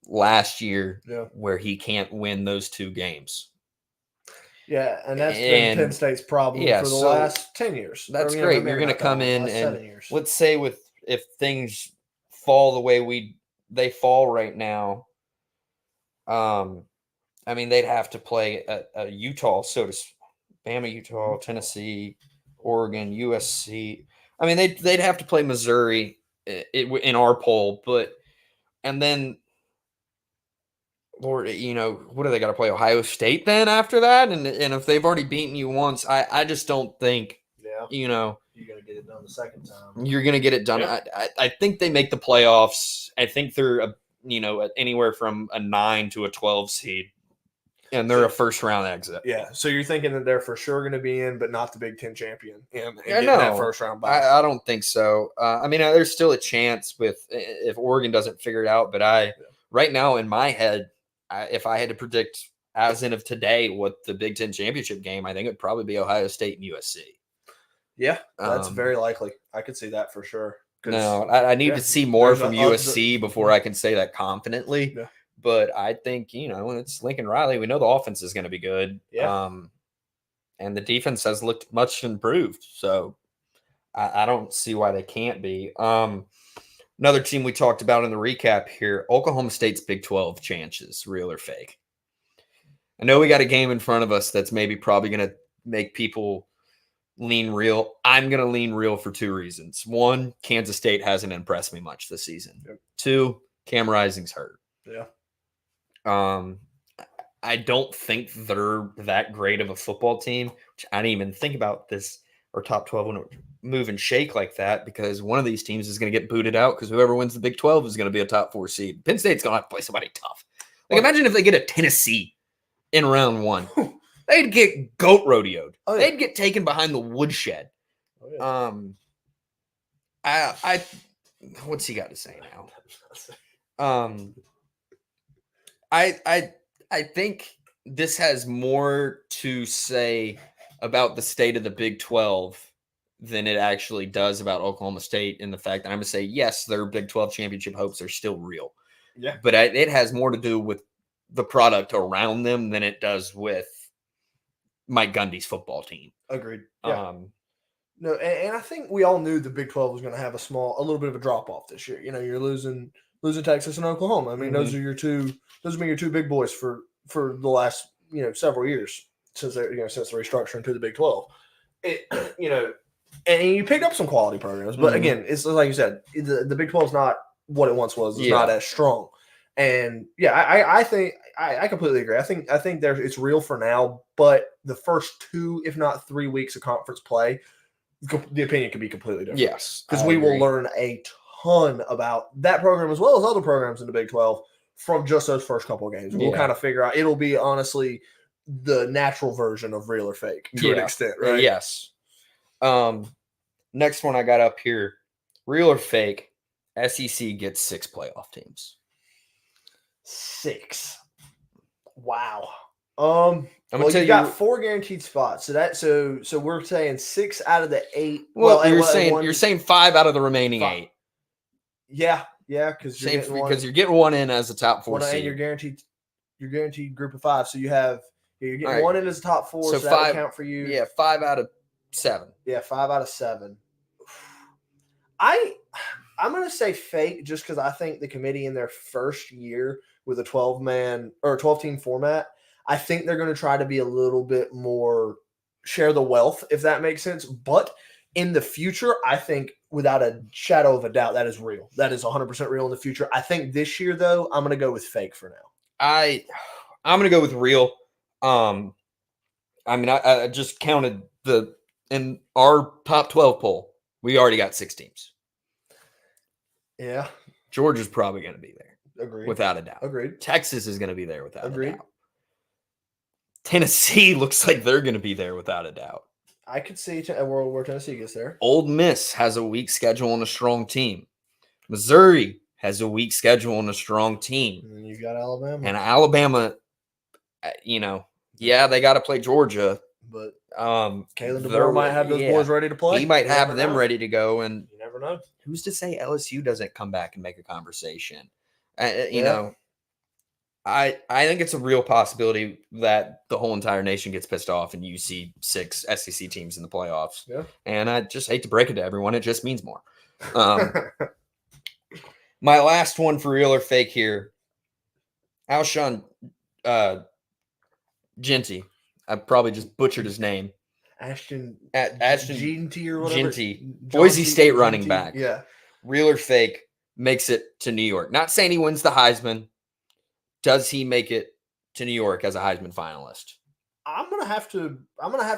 last year, where he can't win those 2 games. Yeah, and that's been Penn State's problem for the last 10 years. That's great. You're going to come in and let's say if things fall the way they fall right now, I mean, they'd have to play a Utah, Bama, Utah, Tennessee, Oregon, USC. I mean, they'd have to play Missouri in our poll, and then, Lord, what do they got to play? Ohio State then after that? And if they've already beaten you once, I just don't think, you're gonna get it done the second time. You're gonna get it done. Yeah. I think they make the playoffs. I think they're anywhere from a 9 to a 12 seed. And they're a first-round exit. Yeah, so you're thinking that they're for sure going to be in, but not the Big Ten champion and no, that first-round bye. I don't think so. I mean, there's still a chance if Oregon doesn't figure it out. But right now in my head, if I had to predict as of today what the Big Ten championship game, I think it would probably be Ohio State and USC. Yeah, that's very likely. I could see that for sure. No, I need to see more from USC before I can say that confidently. Yeah. But I think, when it's Lincoln Riley, we know the offense is going to be good. Yeah. And the defense has looked much improved. So I don't see why they can't be. Another team we talked about in the recap here, Oklahoma State's Big 12 chances, real or fake. I know we got a game in front of us that's probably going to make people lean real. I'm going to lean real for two reasons. One, Kansas State hasn't impressed me much this season. Yep. Two, Cam Rising's hurt. Yeah. I don't think they're that great of a football team, which I didn't even think about this or top 12 when it move and shake like that, because one of these teams is going to get booted out because whoever wins the Big 12 is going to be a top 4 seed. Penn State's going to have to play somebody tough. Imagine if they get a Tennessee in round 1. They'd get goat rodeoed. Oh, yeah. They'd get taken behind the woodshed. Oh, yeah. What's he got to say now? I think this has more to say about the state of the Big 12 than it actually does about Oklahoma State, in the fact that I'm going to say, yes, their Big 12 championship hopes are still real. Yeah. But it has more to do with the product around them than it does with Mike Gundy's football team. Agreed. Yeah. No, and I think we all knew the Big 12 was going to have a little bit of a drop off this year. You're losing Texas and Oklahoma. I mean, those have been your two big boys for the last several years since the restructuring to the Big 12. And you picked up some quality programs, but again, it's like you said, the Big 12 is not what it once was. It's not as strong. And I think I completely agree. I think it's real for now, but the first 2, if not 3 weeks of conference play, the opinion could be completely different. Yes, because we will learn a ton about that program as well as other programs in the Big 12 from just those first couple of games. We'll kind of figure out. It'll be honestly the natural version of real or fake to an extent, right? Yes. Next one I got up here, real or fake. SEC gets 6 playoff teams. 6. Wow. I'm gonna tell you got 4 guaranteed spots. So we're saying 6 out of the 8. Well, you're saying 5 out of the remaining 8. Yeah, because you're getting one in as a top 4 seed. And you're guaranteed group of 5. So you're getting one in as a top 4. So 5 that would count for you. Yeah, 5 out of 7. Yeah, 5 out of 7. I'm gonna say fake just because I think the committee in their first year with a 12-man or 12-team format, I think they're going to try to be a little bit more share the wealth, if that makes sense. But in the future, I think without a shadow of a doubt, that is real. That is 100% real in the future. I think this year, though, I'm going to go with fake for now. I'm going to go with real. I mean, I just counted in our top 12 poll, we already got 6 teams. Yeah. Georgia's probably going to be there. Agreed. Without a doubt. Agreed. Texas is going to be there without a doubt. Tennessee looks like they're going to be there without a doubt. I could see where Tennessee gets there. Ole Miss has a weak schedule and a strong team. Missouri has a weak schedule and a strong team. And then you got Alabama. And Alabama, they got to play Georgia. But Kalen DeBoer might have those boys ready to play. He might have them ready to go. And you never know. Who's to say LSU doesn't come back and make a conversation? I think it's a real possibility that the whole entire nation gets pissed off and you see 6 SEC teams in the playoffs. Yeah. And I just hate to break it to everyone. It just means more. My last one for real or fake here. Alshon Genty. I probably just butchered his name. Ashton Genty or whatever. Genty. Boise State running back. Yeah. Real or fake, makes it to New York. Not saying he wins the Heisman. Does he make it to New York as a Heisman finalist? I'm gonna have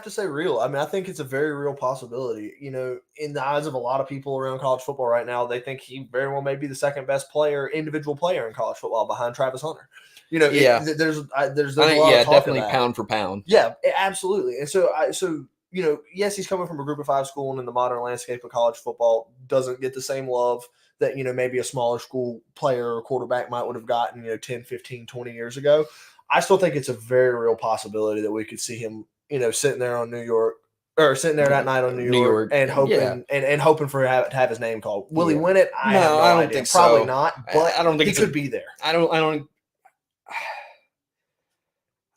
to say real. I mean, I think it's a very real possibility. You know, in the eyes of a lot of people around college football right now, they think he very well may be the second best individual player in college football behind Travis Hunter. You know, there's a lot of talk definitely of that. Pound for pound. Yeah, absolutely. And so you know, yes, he's coming from a Group of 5 school, and in the modern landscape of college football, doesn't get the same love that, you know, maybe a smaller school player or quarterback would have gotten, you know, 10, 15, 20 years ago. I still think it's a very real possibility that we could see him, you know, sitting there that night on New York and hoping and hoping for to have his name called. Will he win it? I have no idea. Don't think Probably so. not, but I don't think he could be there.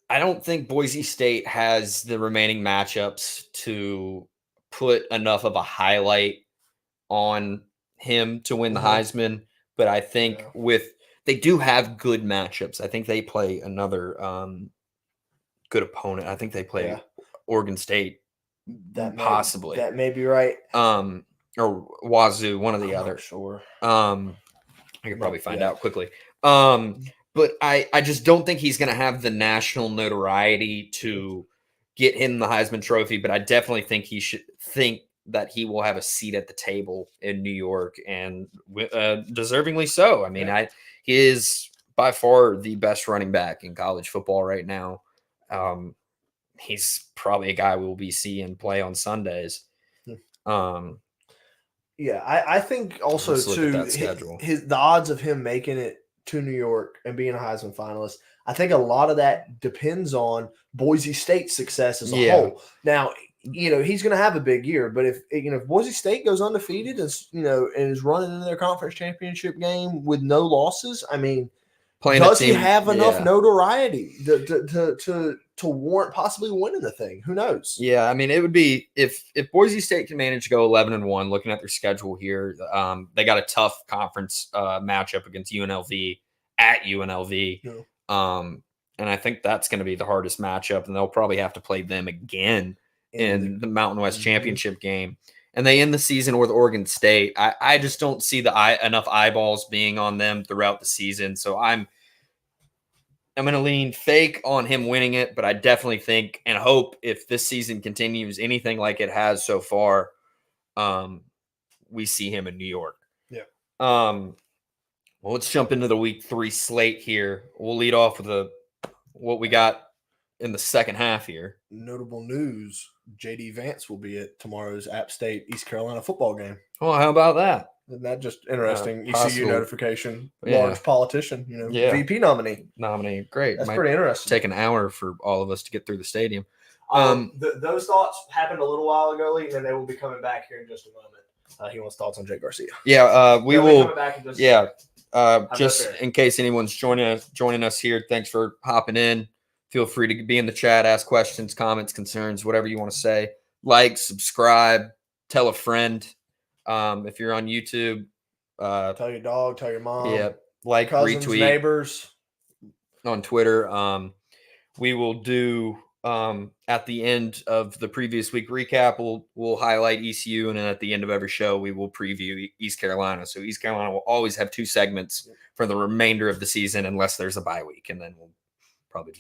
I don't think Boise State has the remaining matchups to put enough of a highlight on him to win the Heisman. But I think they do have good matchups. I think they play another good opponent. I think they play Oregon State. Possibly. That may be right. Or Wazoo, one or the other. Sure. I could probably find out quickly. But I just don't think he's going to have the national notoriety to get him the Heisman Trophy. But I definitely think he should think that he will have a seat at the table in New York, and deservingly so. I mean, he is by far the best running back in college football right now. He's probably a guy we'll be seeing play on Sundays. I think also too the odds of him making it to New York and being a Heisman finalist, I think a lot of that depends on Boise State's success as a whole. Now, you know, he's going to have a big year, but if Boise State goes undefeated and is running in their conference championship game with no losses, I mean, does he have enough notoriety to warrant possibly winning the thing? Who knows? Yeah, I mean, it would be if Boise State can manage to go 11-1. Looking at their schedule here, they got a tough conference matchup against UNLV at UNLV, and I think that's going to be the hardest matchup, and they'll probably have to play them again in the Mountain West Championship game. And they end the season with Oregon State. I just don't see enough eyeballs being on them throughout the season. So I'm going to lean fake on him winning it, but I definitely think and hope if this season continues anything like it has so far, we see him in New York. Yeah. Well, let's jump into the week 3 slate here. We'll lead off with what we got in the second half here. Notable news: J.D. Vance will be at tomorrow's App State East Carolina football game. Oh, how about that? Isn't that just interesting? ECU notification, large politician, VP nominee. Great. That's pretty interesting. Take an hour for all of us to get through the stadium. Those thoughts happened a little while ago, Lee, and they will be coming back here in just a moment. He wants thoughts on Jake Garcia. Yeah, we will. Just in case anyone's joining us here, thanks for hopping in. Feel free to be in the chat, ask questions, comments, concerns, whatever you want to say. Like, subscribe, tell a friend. If you're on YouTube, tell your dog, tell your mom. Yeah, like, cousins, retweet, neighbors. On Twitter. We will do at the end of the previous week recap. We'll highlight ECU, and then at the end of every show, we will preview East Carolina. So East Carolina will always have 2 segments for the remainder of the season, unless there's a bye week, and then we'll probably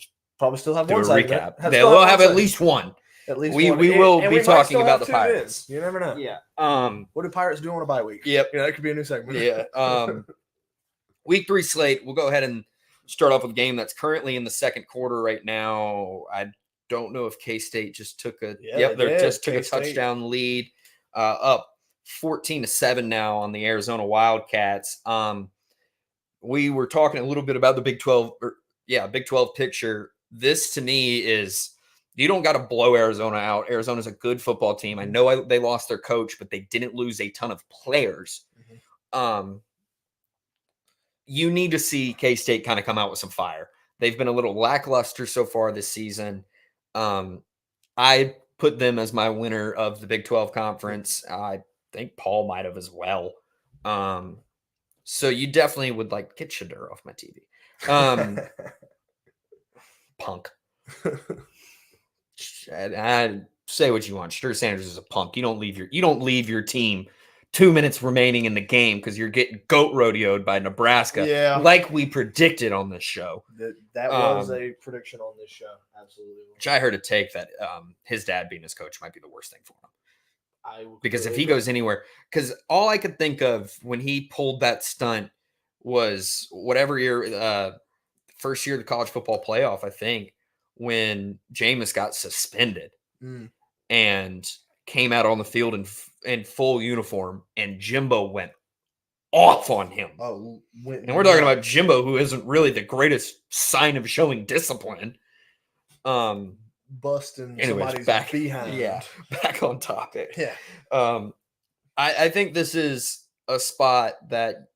still have do one a segment. recap. They'll have at least one. At least we will be talking about the Pirates. You never know. Yeah. What do Pirates do on a bye week? Yep. That could be a new segment. Yeah. Week 3 slate. We'll go ahead and start off with a game that's currently in the second quarter right now. I don't know if K-State just took a touchdown lead, up 14-7 now on the Arizona Wildcats. We were talking a little bit about the Big 12 picture. This to me is, you don't got to blow Arizona out. Arizona's a good football team. I know they lost their coach, but they didn't lose a ton of players. You need to see K-State kind of come out with some fire. They've been a little lackluster so far this season. I put them as my winner of the Big 12 conference. I think Paul might have as well. So you definitely would get Shadur off my TV. Punk. I say what you want. Sure, Sanders is a punk. You don't leave your team 2 minutes remaining in the game because you're getting goat rodeoed by Nebraska, like we predicted on this show. That was a prediction on this show, absolutely. Which I heard a take that his dad being his coach might be the worst thing for him. Because if he goes anywhere, because all I could think of when he pulled that stunt was whatever year, first year of the college football playoff, I think, when Jameis got suspended and came out on the field in full uniform, and Jimbo went off on him. And we're talking about Jimbo, who isn't really the greatest sign of showing discipline. Busting somebody's behind. Yeah, back on topic. Yeah. I think this is a spot that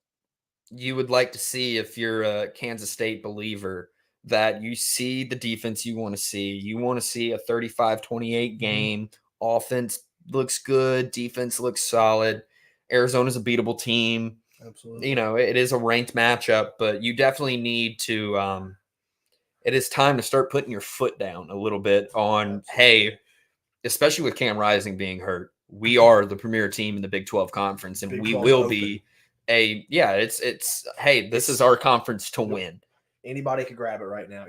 you would like to see if you're a Kansas State believer, that you see the defense you want to see. You want to see a 35-28 game. Offense looks good. Defense looks solid. Arizona's a beatable team. Absolutely. It is a ranked matchup, but you definitely need to it is time to start putting your foot down a little bit on, hey, especially with Cam Rising being hurt, we are the premier team in the Big 12 conference, and we will be hey, this is our conference to win. Anybody could grab it right now.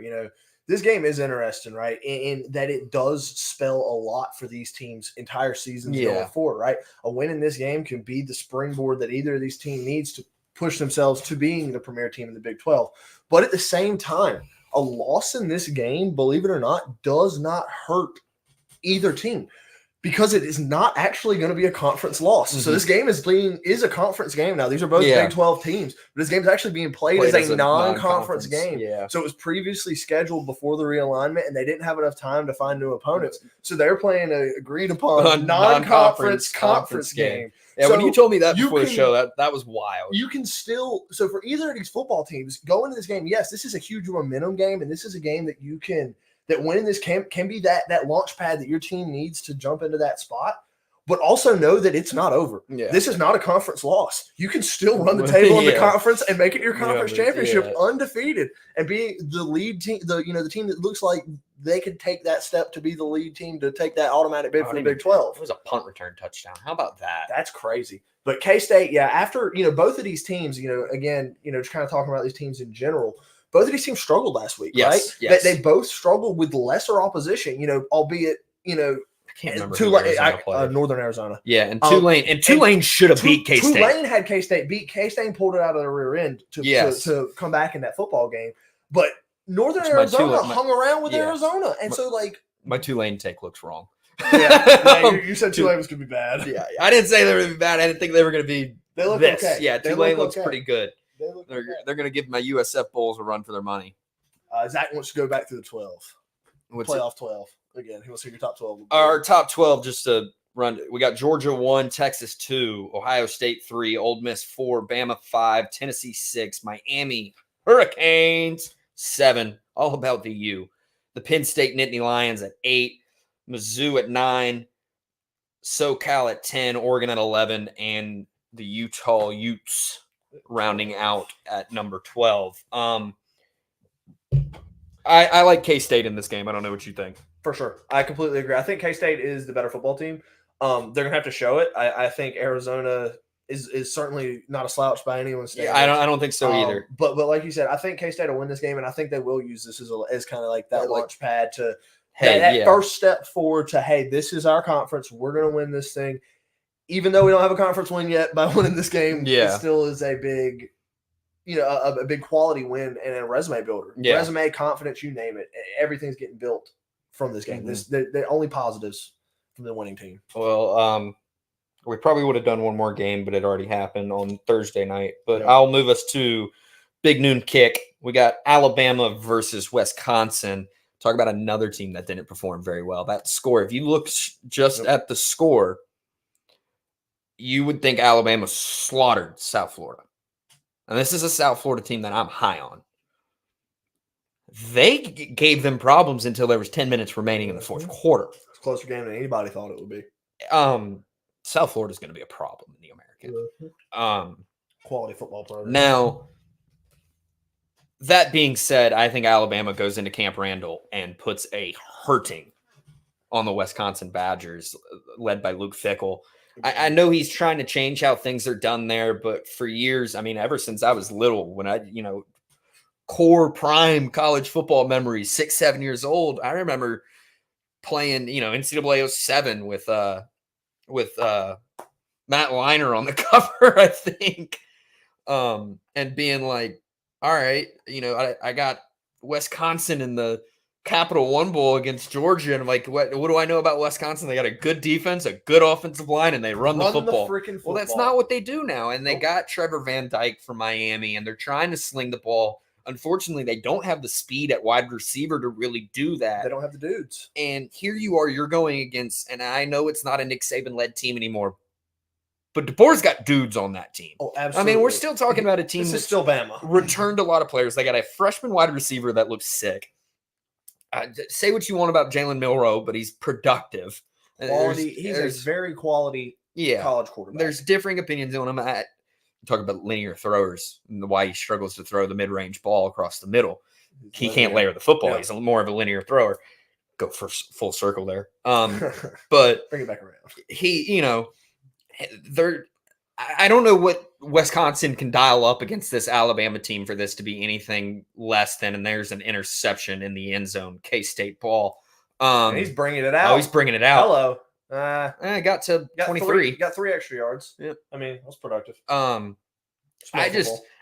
This game is interesting, right? In that it does spell a lot for these teams' entire seasons going forward, right? A win in this game can be the springboard that either of these teams needs to push themselves to being the premier team in the Big 12. But at the same time, a loss in this game, believe it or not, does not hurt either team, because it is not actually going to be a conference loss. So this game is a conference game now. These are both Big 12 teams, but this game is actually being played as a non-conference game. Yeah. So it was previously scheduled before the realignment, and they didn't have enough time to find new opponents. So they're playing an agreed-upon non-conference conference game. Yeah, so when you told me that before the show, that was wild. You can still – so for either of these football teams, go into this game, yes, this is a huge momentum game, and this is a game that you can – that winning this camp can be that launch pad that your team needs to jump into that spot, but also know that it's not over. Yeah. This is not a conference loss. You can still run the table in the conference and make it your conference championship undefeated and be the lead team, the team that looks like they could take that step to be the lead team to take that automatic bid for the Big 12. It was a punt return touchdown. How about that? That's crazy. But K-State, after, both of these teams, again, just kind of talking about these teams in general, both of these teams struggled last week, right? Yes. They both struggled with lesser opposition, albeit, I can't remember Northern Arizona. Yeah, and Tulane should have beat K-State. Tulane had K-State beat. K-State pulled it out of the rear end to come back in that football game. But Northern Arizona hung around with Arizona. And so, my Tulane take looks wrong. You said Tulane was going to be bad. Yeah, I didn't say they were going to be bad. I didn't think they were going to be They look this. okay. Yeah, Tulane looks pretty good. They're going to give my USF Bulls a run for their money. Zach wants to go back to the 12. Playoff 12. Again, he wants to see your top 12. Our top 12, just to run, we got Georgia 1, Texas 2, Ohio State 3, Ole Miss 4, Bama 5, Tennessee 6, Miami Hurricanes 7. All about the U. The Penn State Nittany Lions at 8, Mizzou at 9, SoCal at 10, Oregon at 11, and the Utah Utes rounding out at number 12. I like K-State in this game. I don't know what you think. For sure. I completely agree. I think K-State is the better football team. They're going to have to show it. I think Arizona is certainly not a slouch by anyone's standards. Yeah, I don't think so either. But like you said, I think K-State will win this game, and I think they will use this as kind of like that launch pad to first step forward to, hey, this is our conference. We're going to win this thing. Even though we don't have a conference win yet, by winning this game, it still is a big – a big quality win and a resume builder. Yeah. Resume, confidence, you name it. Everything's getting built from this game. Mm-hmm. They're only positives from the winning team. Well, we probably would have done one more game, but it already happened on Thursday night. But I'll move us to big noon kick. We got Alabama versus Wisconsin. Talk about another team that didn't perform very well. That score, if you look just at the score, you would think Alabama slaughtered South Florida. And this is a South Florida team that I'm high on. They gave them problems until there was 10 minutes remaining in the fourth quarter. It's a closer game than anybody thought it would be. South Florida is going to be a problem in the American. Quality football program. Now, That being said, I think Alabama goes into Camp Randall and puts a hurting on the Wisconsin Badgers, led by Luke Fickell. I know he's trying to change how things are done there, but for years, I mean, ever since I was little, when core prime college football memories, 6, 7 years old, I remember playing, NCAA 07 with Matt Liner on the cover, I think. And being like, all right, I got Wisconsin in the Capital One Bowl against Georgia, and I'm like, what do I know about Wisconsin? They got a good defense, a good offensive line, and they run the football. Well, that's not what they do now. And they got Trevor Van Dyke from Miami, and they're trying to sling the ball. Unfortunately, they don't have the speed at wide receiver to really do that. They don't have the dudes. And here you are, you're going against, and I know it's not a Nick Saban-led team anymore, but DeBoer's got dudes on that team. Oh, absolutely. I mean, we're still talking about a team that's still Bama. Returned a lot of players. They got a freshman wide receiver that looks sick. Say what you want about Jalen Milroe, but he's productive. He's a very quality college quarterback. There's differing opinions on him. Talk about linear throwers and why he struggles to throw the mid-range ball across the middle. He can't layer the football. Yeah. He's more of a linear thrower. Go for full circle there. But bring it back around. I don't know what Wisconsin can dial up against this Alabama team for this to be anything less than, and there's an interception in the end zone, K-State ball. And he's bringing it out. Oh, he's bringing it out. Hello. I got to 23. Got 3 extra yards. Yep. I mean, that was productive.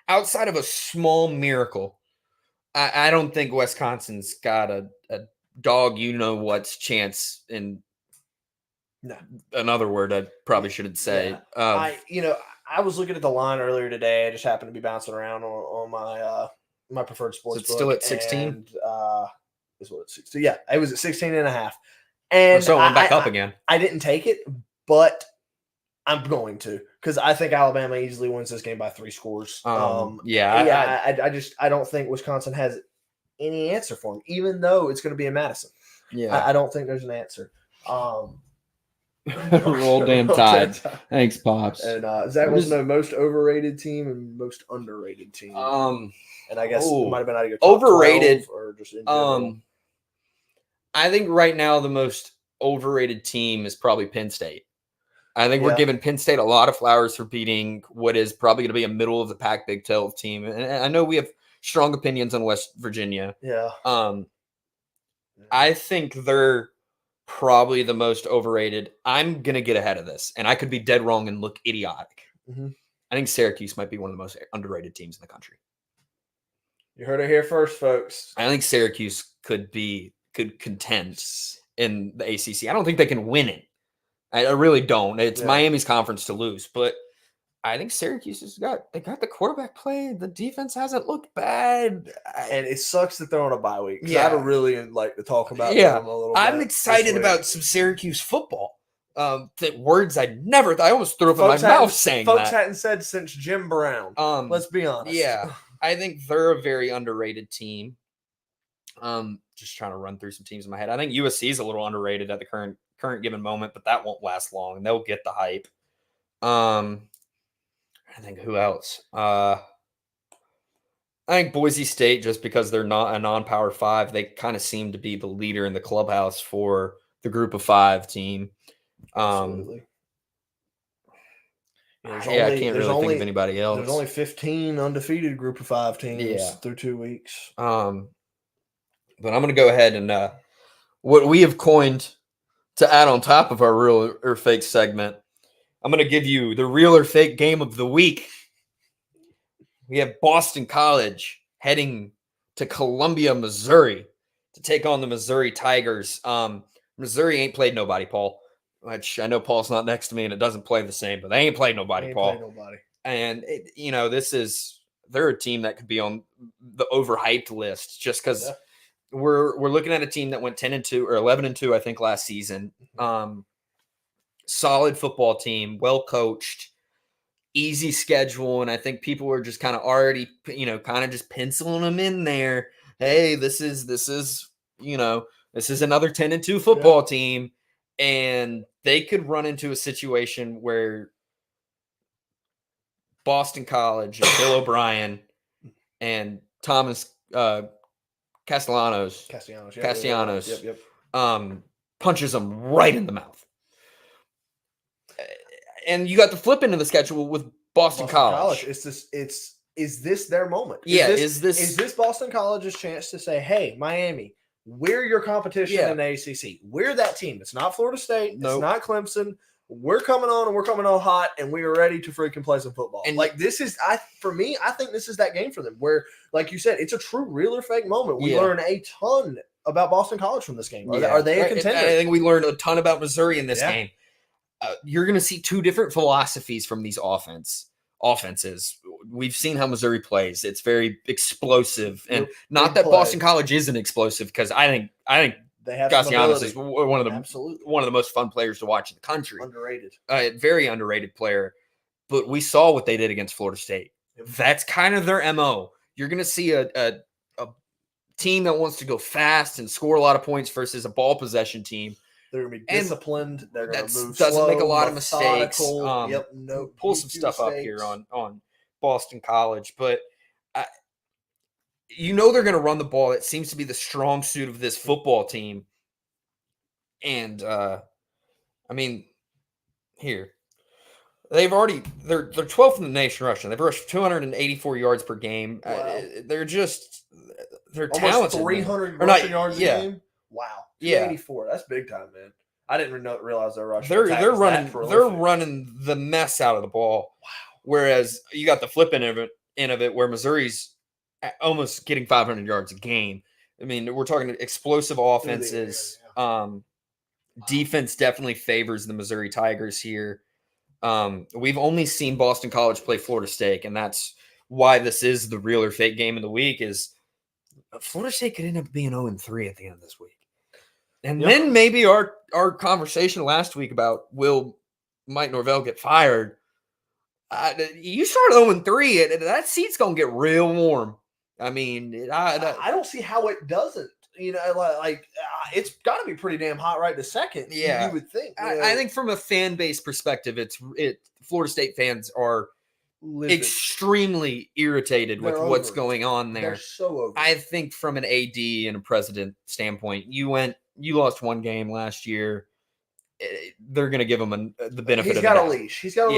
Outside of a small miracle, I don't think Wisconsin's got a dog what's chance in. No. Another word I probably shouldn't say. Yeah. I was looking at the line earlier today. I just happened to be bouncing around on my preferred sports. It's still at 16. Is what it's 16. Yeah, it was at 16.5. And so I'm back up again. I didn't take it, but I'm going to, because I think Alabama easily wins this game by 3 scores. I don't think Wisconsin has any answer for them, even though it's going to be in Madison. Yeah, I don't think there's an answer. Roll damn Tide. Thanks, Pops. And Zach wants to know most overrated team and most underrated team. And I guess it might have been out of your top overrated 12 or just in general. I think right now the most overrated team is probably Penn State. I think we're giving Penn State a lot of flowers for beating what is probably going to be a middle of the pack Big 12 team. And I know we have strong opinions on West Virginia. Yeah. I think they're probably the most overrated. I'm going to get ahead of this, and I could be dead wrong and look idiotic. Mm-hmm. I think Syracuse might be one of the most underrated teams in the country. You heard it here first, folks. I think Syracuse could contend in the ACC. I don't think they can win it. I really don't. It's Miami's conference to lose, but I think Syracuse has got the quarterback play. The defense hasn't looked bad, and it sucks that they're on a bye week. I would really like to talk about them a little bit. I'm excited about some Syracuse football. The words I almost threw up in my mouth saying that. Folks hadn't said since Jim Brown. Let's be honest. Yeah, I think they're a very underrated team. Just trying to run through some teams in my head. I think USC is a little underrated at the current given moment, but that won't last long, and they'll get the hype. I think who else? I think Boise State, just because they're not a non-power 5, they kind of seem to be the leader in the clubhouse for the group of 5 team. Absolutely. I can't really think of anybody else. There's only 15 undefeated group of 5 teams through 2 weeks. But I'm going to go ahead and what we have coined to add on top of our real or fake segment, I'm going to give you the real or fake game of the week. We have Boston College heading to Columbia, Missouri to take on the Missouri Tigers. Missouri ain't played nobody, Paul. Which I know Paul's not next to me and it doesn't play the same, but they ain't played nobody, Paul. And, they're a team that could be on the overhyped list just because we're looking at a team that went 10-2 or 11-2, I think, last season. Solid football team, well coached, easy schedule, and I think people are just kind of already, kind of just penciling them in there. Hey, this is another 10-2 football team, and they could run into a situation where Boston College and Bill O'Brien and Thomas Castellanos. Castellanos. Yep. Punches him right in the mouth. And you got the flip into the schedule with Boston College. Is this their moment? Is this Boston College's chance to say, hey, Miami, we're your competition in the ACC. We're that team. It's not Florida State. Nope. It's not Clemson. We're coming on, and we're coming on hot, and we are ready to freaking play some football. And this is, for me, I think this is that game for them where, like you said, it's a true real or fake moment. We learn a ton about Boston College from this game. Are they a contender? I think we learned a ton about Missouri in this game. You're going to see two different philosophies from these offenses. We've seen how Missouri plays. It's very explosive, and not that Boston College isn't explosive, because I think they have Castellanos is one of the most fun players to watch in the country. Underrated, very underrated player. But we saw what they did against Florida State. That's kind of their MO. You're going to see a team that wants to go fast and score a lot of points versus a ball possession team. They're going to be disciplined. They're going to move doesn't slow, make a lot of mistakes. Pull some stuff up here on Boston College. But they're going to run the ball. It seems to be the strong suit of this football team. And, here. They're 12th in the nation rushing. They've rushed 284 yards per game. Wow. They're almost talented. 300 rushing yards a game. Wow. 284. Yeah. That's big time, man. I didn't realize they're rushing. They're running the mess out of the ball. Wow. Whereas you got the flip end of it where Missouri's almost getting 500 yards a game. I mean, we're talking explosive offenses. Defense definitely favors the Missouri Tigers here. We've only seen Boston College play Florida State, and that's why this is the real or fake game of the week. Is Florida State could end up being 0-3 at the end of this week. And then maybe our conversation last week about will Mike Norvell get fired, you start 0-3, that seat's going to get real warm. I mean, I don't see how it doesn't. It's got to be pretty damn hot right this second. Yeah, you would think. I think from a fan base perspective, Florida State fans are extremely irritated with what's going on there. They're so over. I think from an AD and a president standpoint, you lost one game last year. They're going to give him the benefit of the doubt. He's got a leash. He's got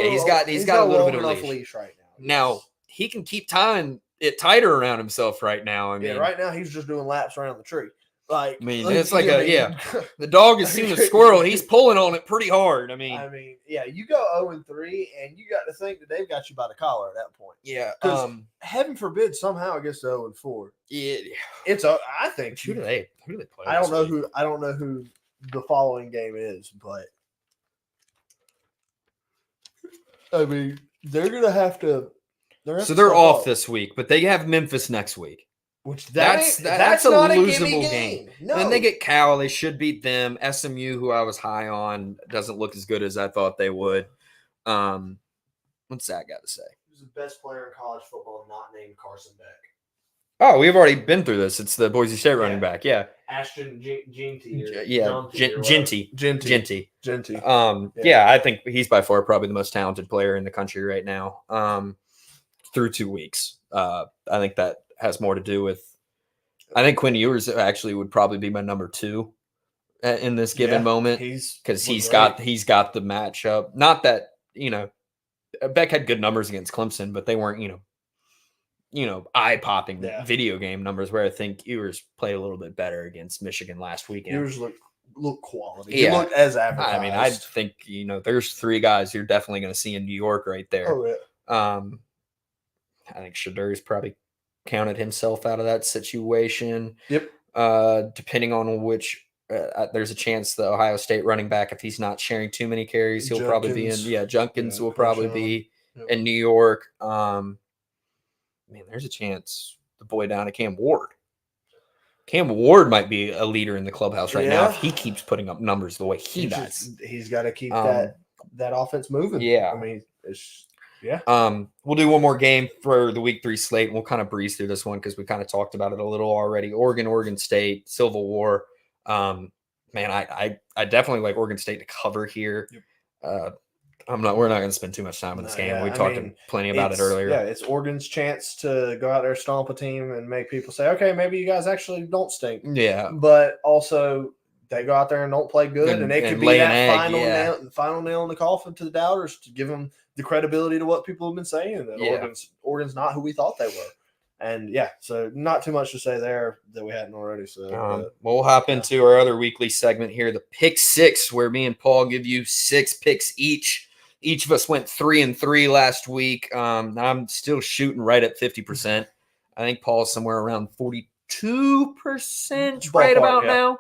a little bit of a leash right now. Now, he can keep tying it tighter around himself right now. I mean, right now he's just doing laps around the tree. It's like the dog has seen a squirrel. He's pulling on it pretty hard. You go 0-3, and you got to think that they've got you by the collar at that point. Yeah. Heaven forbid somehow it gets to 0-4. Yeah. I think who do they play? I don't know who the following game is, but they're gonna have to. They're off this week, but they have Memphis next week. Which that's a not losable game. No. Then they get Cal. They should beat them. SMU, who I was high on, doesn't look as good as I thought they would. What's that got to say? Who's the best player in college football not named Carson Beck? Oh, we've already been through this. It's the Boise State running back. Yeah. Ashton Ginty. Ginty. I think he's by far probably the most talented player in the country right now. Through 2 weeks. I think that has more to do with. I think Quinn Ewers actually would probably be my number 2 in this given moment, because he's got the matchup. Not that Beck had good numbers against Clemson, but they weren't eye-popping video game numbers. Where I think Ewers played a little bit better against Michigan last weekend. Ewers looked quality. He looked as advertised. I think there's 3 guys you're definitely going to see in New York right there. Oh yeah. I think Shadur's probably counted himself out of that situation. Yep. Depending on which, there's a chance the Ohio State running back, if he's not sharing too many carries, he'll probably be in. Yeah, Junkins will probably be in New York. There's a chance the boy down to Cam Ward. Cam Ward might be a leader in the clubhouse right now if he keeps putting up numbers the way he does. He's got to keep that offense moving. Yeah. We'll do one more game for the week 3 slate, and we'll kind of breeze through this one because we kind of talked about it a little already. Oregon State, Civil War. I definitely like Oregon State to cover here. We're not going to spend too much time on this game. We talked plenty about it earlier. Yeah, it's Oregon's chance to go out there, stomp a team, and make people say, okay, maybe you guys actually don't stink. Yeah. But also, they go out there and don't play good, and it could be that final nail in the coffin to the doubters to give them the credibility to what people have been saying, that Oregon's not who we thought they were. And so not too much to say there that we hadn't already said. We'll hop into our other weekly segment here, the Pick Six, where me and Paul give you 6 picks each. Each of us went 3-3 last week. I'm still shooting right at 50%. I think Paul's somewhere around 42% right about now.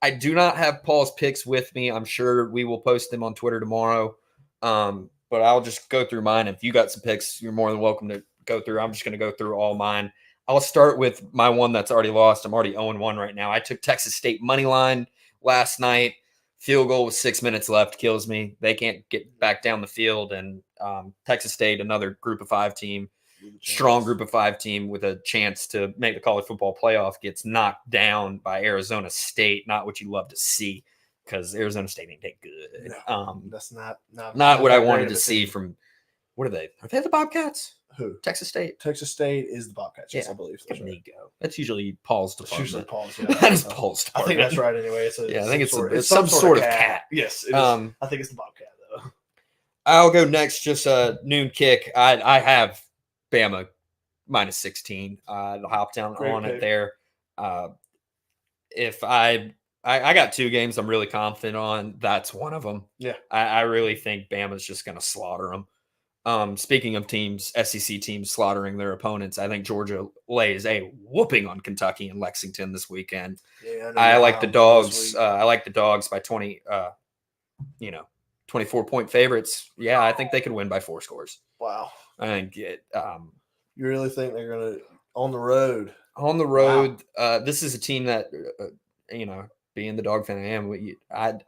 I do not have Paul's picks with me. I'm sure we will post them on Twitter tomorrow. But I'll just go through mine. If you got some picks, you're more than welcome to go through. I'm just going to go through all mine. I'll start with my one that's already lost. I'm already 0-1 right now. I took Texas State money line last night. Field goal with 6 minutes left kills me. They can't get back down the field. And Texas State, another group of 5 team, strong group of 5 team with a chance to make the college football playoff, gets knocked down by Arizona State. Not what you love to see, because Arizona State ain't that good. No, that's not what I wanted to see from. What are they? Are they the Bobcats? Who? Texas State. Texas State is the Bobcats. Yes, I believe. That's right. That's usually Paul's department. Usually Paul's. Yeah, that is Paul's department. I think that's right. Anyway, I think it's some sort of cat. Yes, it is. I think it's the Bobcat though. I'll go next. Just a noon kick. I have Bama minus 16. I'll hop down on it there. If I got 2 games I'm really confident on. That's one of them. Yeah, I really think Bama's just going to slaughter them. Speaking of teams, SEC teams slaughtering their opponents, I think Georgia lays a whooping on Kentucky and Lexington this weekend. Yeah, I like the dogs. I like the dogs by 24-point favorites. Yeah, I think they could win by 4 scores. Wow. I think it. You really think they're going to on the road? On the road, wow. This is a team that, being the dog fan I am,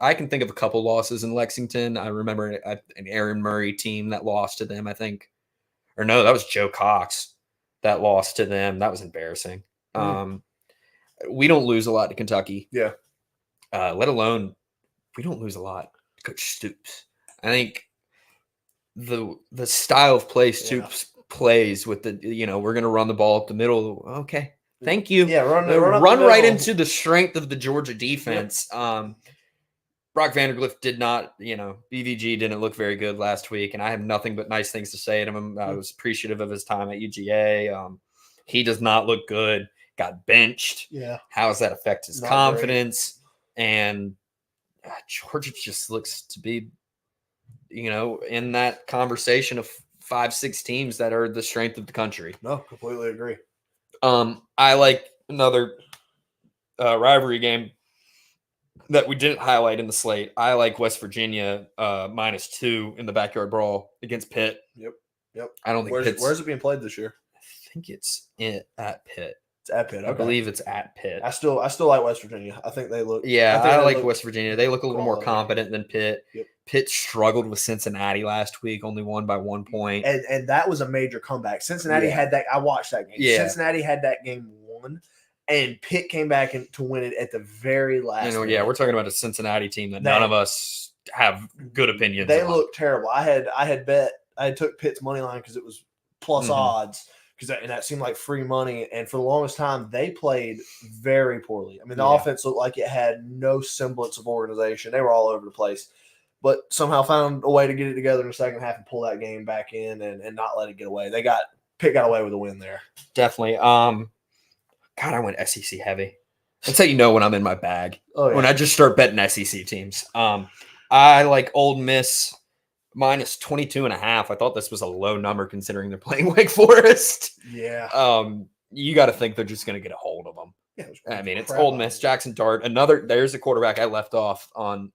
I can think of a couple losses in Lexington. I remember an Aaron Murray team that lost to them, I think. Or no, that was Joe Cox that lost to them. That was embarrassing. We don't lose a lot to Kentucky. Yeah. Let alone we don't lose a lot to Coach Stoops. I think the style of play Stoops plays with the, we're going to run the ball up the middle. Okay. Thank you. Yeah, run right into the strength of the Georgia defense. Yep. Brock Vandergrift did not, BVG didn't look very good last week, and I have nothing but nice things to say to him. I was appreciative of his time at UGA. He does not look good. Got benched. Yeah. How does that affect his confidence? Great. And Georgia just looks to be, in that conversation of 5-6 teams that are the strength of the country. No, completely agree. I like another rivalry game that we didn't highlight in the slate. I like West Virginia -2 in the backyard brawl against Pitt. Yep. I don't think where's it being played this year? I think it's at Pitt. It's at Pitt. Okay. I believe it's at Pitt. I still like West Virginia. I think they look. Yeah, I like West Virginia. They look a little more competent than Pitt. Yep. Pitt struggled with Cincinnati last week, only won by 1 point. And that was a major comeback. Cincinnati had that. I watched that game. Yeah. Cincinnati had that game won, and Pitt came back to win it at the very last minute. Yeah, we're talking about a Cincinnati team that none of us have good opinions on. They look terrible. I took Pitt's money line because it was plus odds. And that seemed like free money. And for the longest time, they played very poorly. I mean, the offense looked like it had no semblance of organization. They were all over the place, but somehow found a way to get it together in the second half and pull that game back in and not let it get away. Pitt got away with a win there. Definitely. God, I went SEC heavy. That's how you know when I'm in my bag. Oh, yeah. When I just start betting SEC teams. I like Ole Miss -22.5. I thought this was a low number considering they're playing Wake Forest. Yeah. You got to think they're just going to get a hold of them. Yeah, I mean, it's Ole Miss, Jackson Dart. There's a quarterback I left off on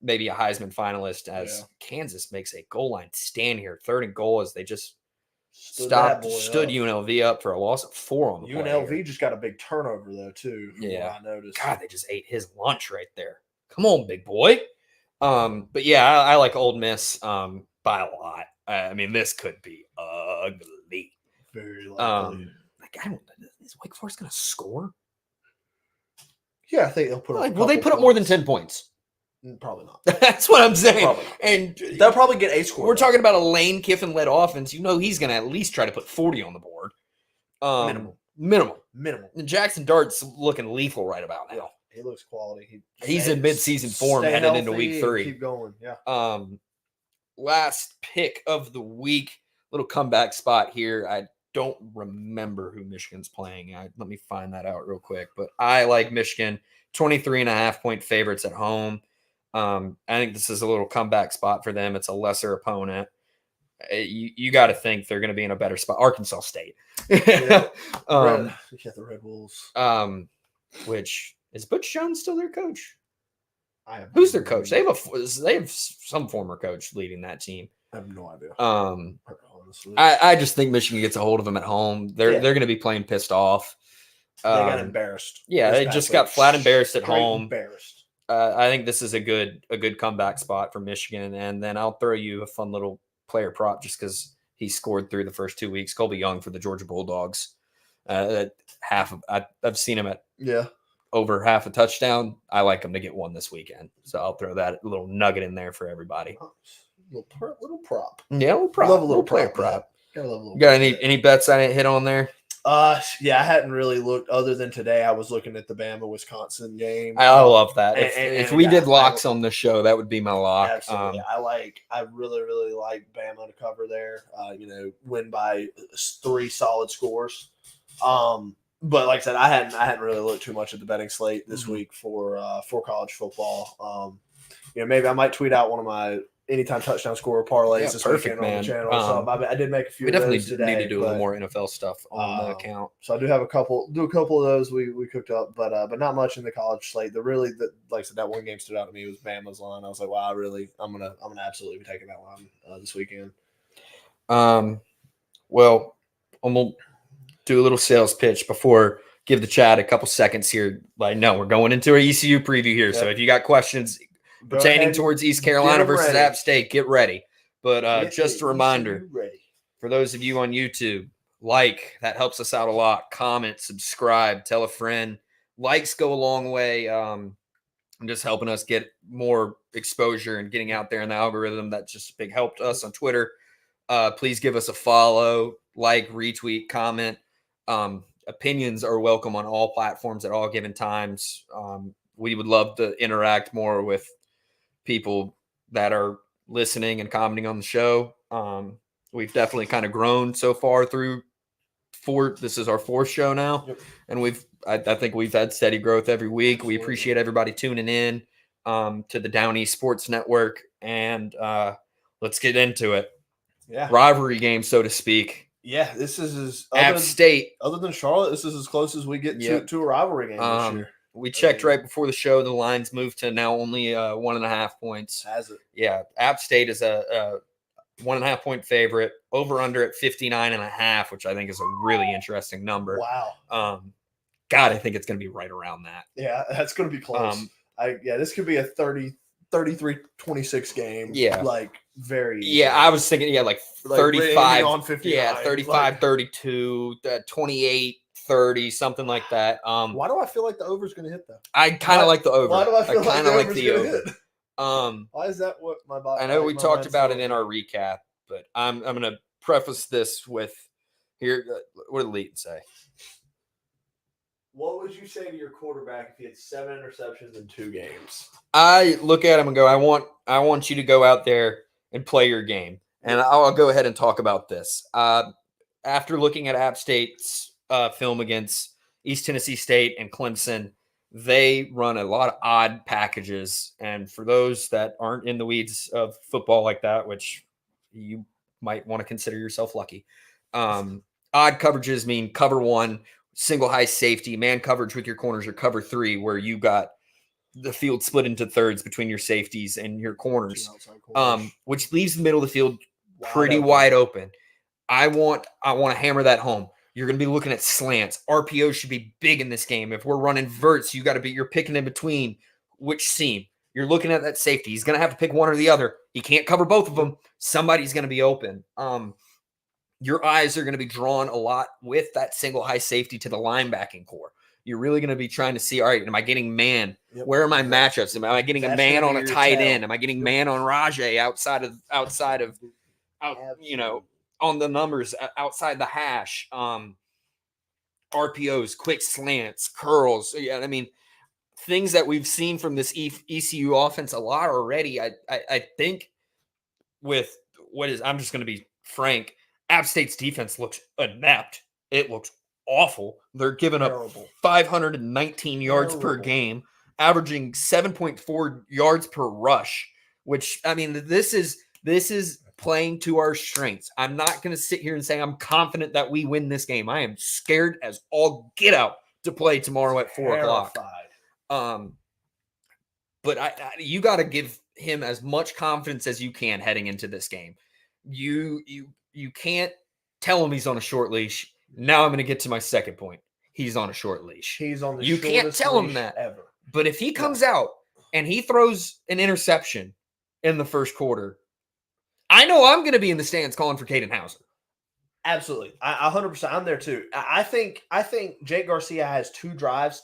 maybe a Heisman finalist as Kansas makes a goal line stand here. 3rd and goal as they just stood UNLV up for a loss of 4 on the play. UNLV just got a big turnover though too. Yeah. I noticed. God, they just ate his lunch right there. Come on, big boy. But yeah, I like Ole Miss by a lot. I mean, this could be ugly. Very likely. Is Wake Forest going to score? Yeah, I think they'll put up. Will they put up more than 10 points? Probably not. That's what I'm saying. Probably not. And They'll probably get a score. We're talking about a Lane Kiffin-led offense. He's going to at least try to put 40 on the board. Minimal. And Jackson Dart's looking lethal right about now. Yeah, he looks quality. He's in mid-season form heading into week 3. Keep going. Yeah. Last pick of the week, little comeback spot here. I don't remember who Michigan's playing. Let me find that out real quick. But I like Michigan, 23.5-point favorites at home. I think this is a little comeback spot for them. It's a lesser opponent. You got to think they're going to be in a better spot. Arkansas State. The Red Wolves. Which is Butch Jones still their coach? Who's their coach? They have some former coach leading that team. I have no idea. I just think Michigan gets a hold of them at home. They're going to be playing pissed off. They got embarrassed. Yeah, they just got flat embarrassed at home. Embarrassed. I think this is a good comeback spot for Michigan, and then I'll throw you a fun little player prop just because he scored through the first 2 weeks. Colby Young for the Georgia Bulldogs. I've seen him at over half a touchdown. I like him to get one this weekend, so I'll throw that little nugget in there for everybody. Little prop. Yeah, little prop. Love a little player prop. Got any bets I didn't hit on there? Yeah, I hadn't really looked other than today. I was looking at the Bama-Wisconsin game. I love that. If we did locks on this show, that would be my lock. Absolutely. I really, really like Bama to cover there. Win by 3 solid scores. But like I said, I hadn't really looked too much at the betting slate this week for college football. Maybe I might tweet out one of my anytime touchdown scorer parlays this weekend on the channel. So I did make a few. We definitely of those today, need to do a little more NFL stuff on the account. So I do have a couple of those we cooked up, but not much in the college slate. Like I said, that one game stood out to me was Bama's line. I was like, wow, I'm gonna absolutely be taking that line this weekend. Well, I'm gonna do a little sales pitch before give the chat a couple seconds here. Like, no, we're going into our ECU preview here. Yep. So if you got questions pertaining towards East Carolina versus App State, get ready. But just a reminder for those of you on YouTube, that helps us out a lot. Comment, subscribe, tell a friend. Likes go a long way. And just helping us get more exposure and getting out there in the algorithm. That's just a big help to us on Twitter. Please give us a follow, retweet, comment. Opinions are welcome on all platforms at all given times. We would love to interact more with people that are listening and commenting on the show. We've definitely kind of grown so far through this is our 4th show now. Yep. And I think we've had steady growth every week. Absolutely. We appreciate everybody tuning in to the Down East Sports Network. And let's get into it. Yeah. Rivalry game, so to speak. Yeah, this is App State. Other than Charlotte, this is as close as we get to a rivalry game this year. We checked right before the show. The lines moved to now only 1.5 points. Has it? Yeah. App State is a 1.5 point favorite. Over under at 59.5, which I think is a really interesting number. Wow. God, I think it's going to be right around that. Yeah, that's going to be close. This could be a 33-26 game. Yeah. Very easy. Yeah, I was thinking, 35 on 59. Yeah, 35-32, 28-30, something like that. Why do I feel like the over is going to hit though? I kind of like the over. Why do I feel like the over? Why is that what my body? I know we talked about it in our recap, but I'm going to preface this with here. What did Leighton say? What would you say to your quarterback if he had 7 interceptions in 2 games? I look at him and go, I want you to go out there and play your game. And I'll go ahead and talk about this. After looking at App State's film against East Tennessee State and Clemson, they run a lot of odd packages. And for those that aren't in the weeds of football like that, which you might want to consider yourself lucky, odd coverages mean cover 1, single high safety, man coverage with your corners, or cover 3, where you got the field split into thirds between your safeties and your corners, which leaves the middle of the field pretty wide open. I want to hammer that home. You're going to be looking at slants. RPOs should be big in this game. If we're running verts, you're picking in between which seam. You're looking at that safety. He's going to have to pick one or the other. He can't cover both of them. Somebody's going to be open. Your eyes are going to be drawn a lot with that single high safety to the linebacking core. you're really going to be trying to see, all right, am I getting man? Yep. Where are my matchups? Am I getting That's a man gonna on be a your tight tell. end? Am I getting man on Rajay outside of on the numbers outside the hash? RPOs, quick slants, curls. Yeah, I mean, things that we've seen from this ECU offense a lot already. I think with I'm just going to be frank, App State's defense looks inept. It looks awful. They're giving up 519 yards per game, averaging 7.4 yards per rush, which, I mean, this is playing to our strengths. I'm not going to sit here and say I'm confident that we win this game. I am scared as all get out to play tomorrow at 4:00. But you got to give him as much confidence as you can heading into this game. You can't tell him he's on a short leash. Now I'm going to get to my second point. He's on a short leash. He's on the You can't tell him that ever. But if he comes out and he throws an interception in the first quarter, I know I'm going to be in the stands calling for Caden Hauser. Absolutely. 100%. I'm there too. I think Jake Garcia has two drives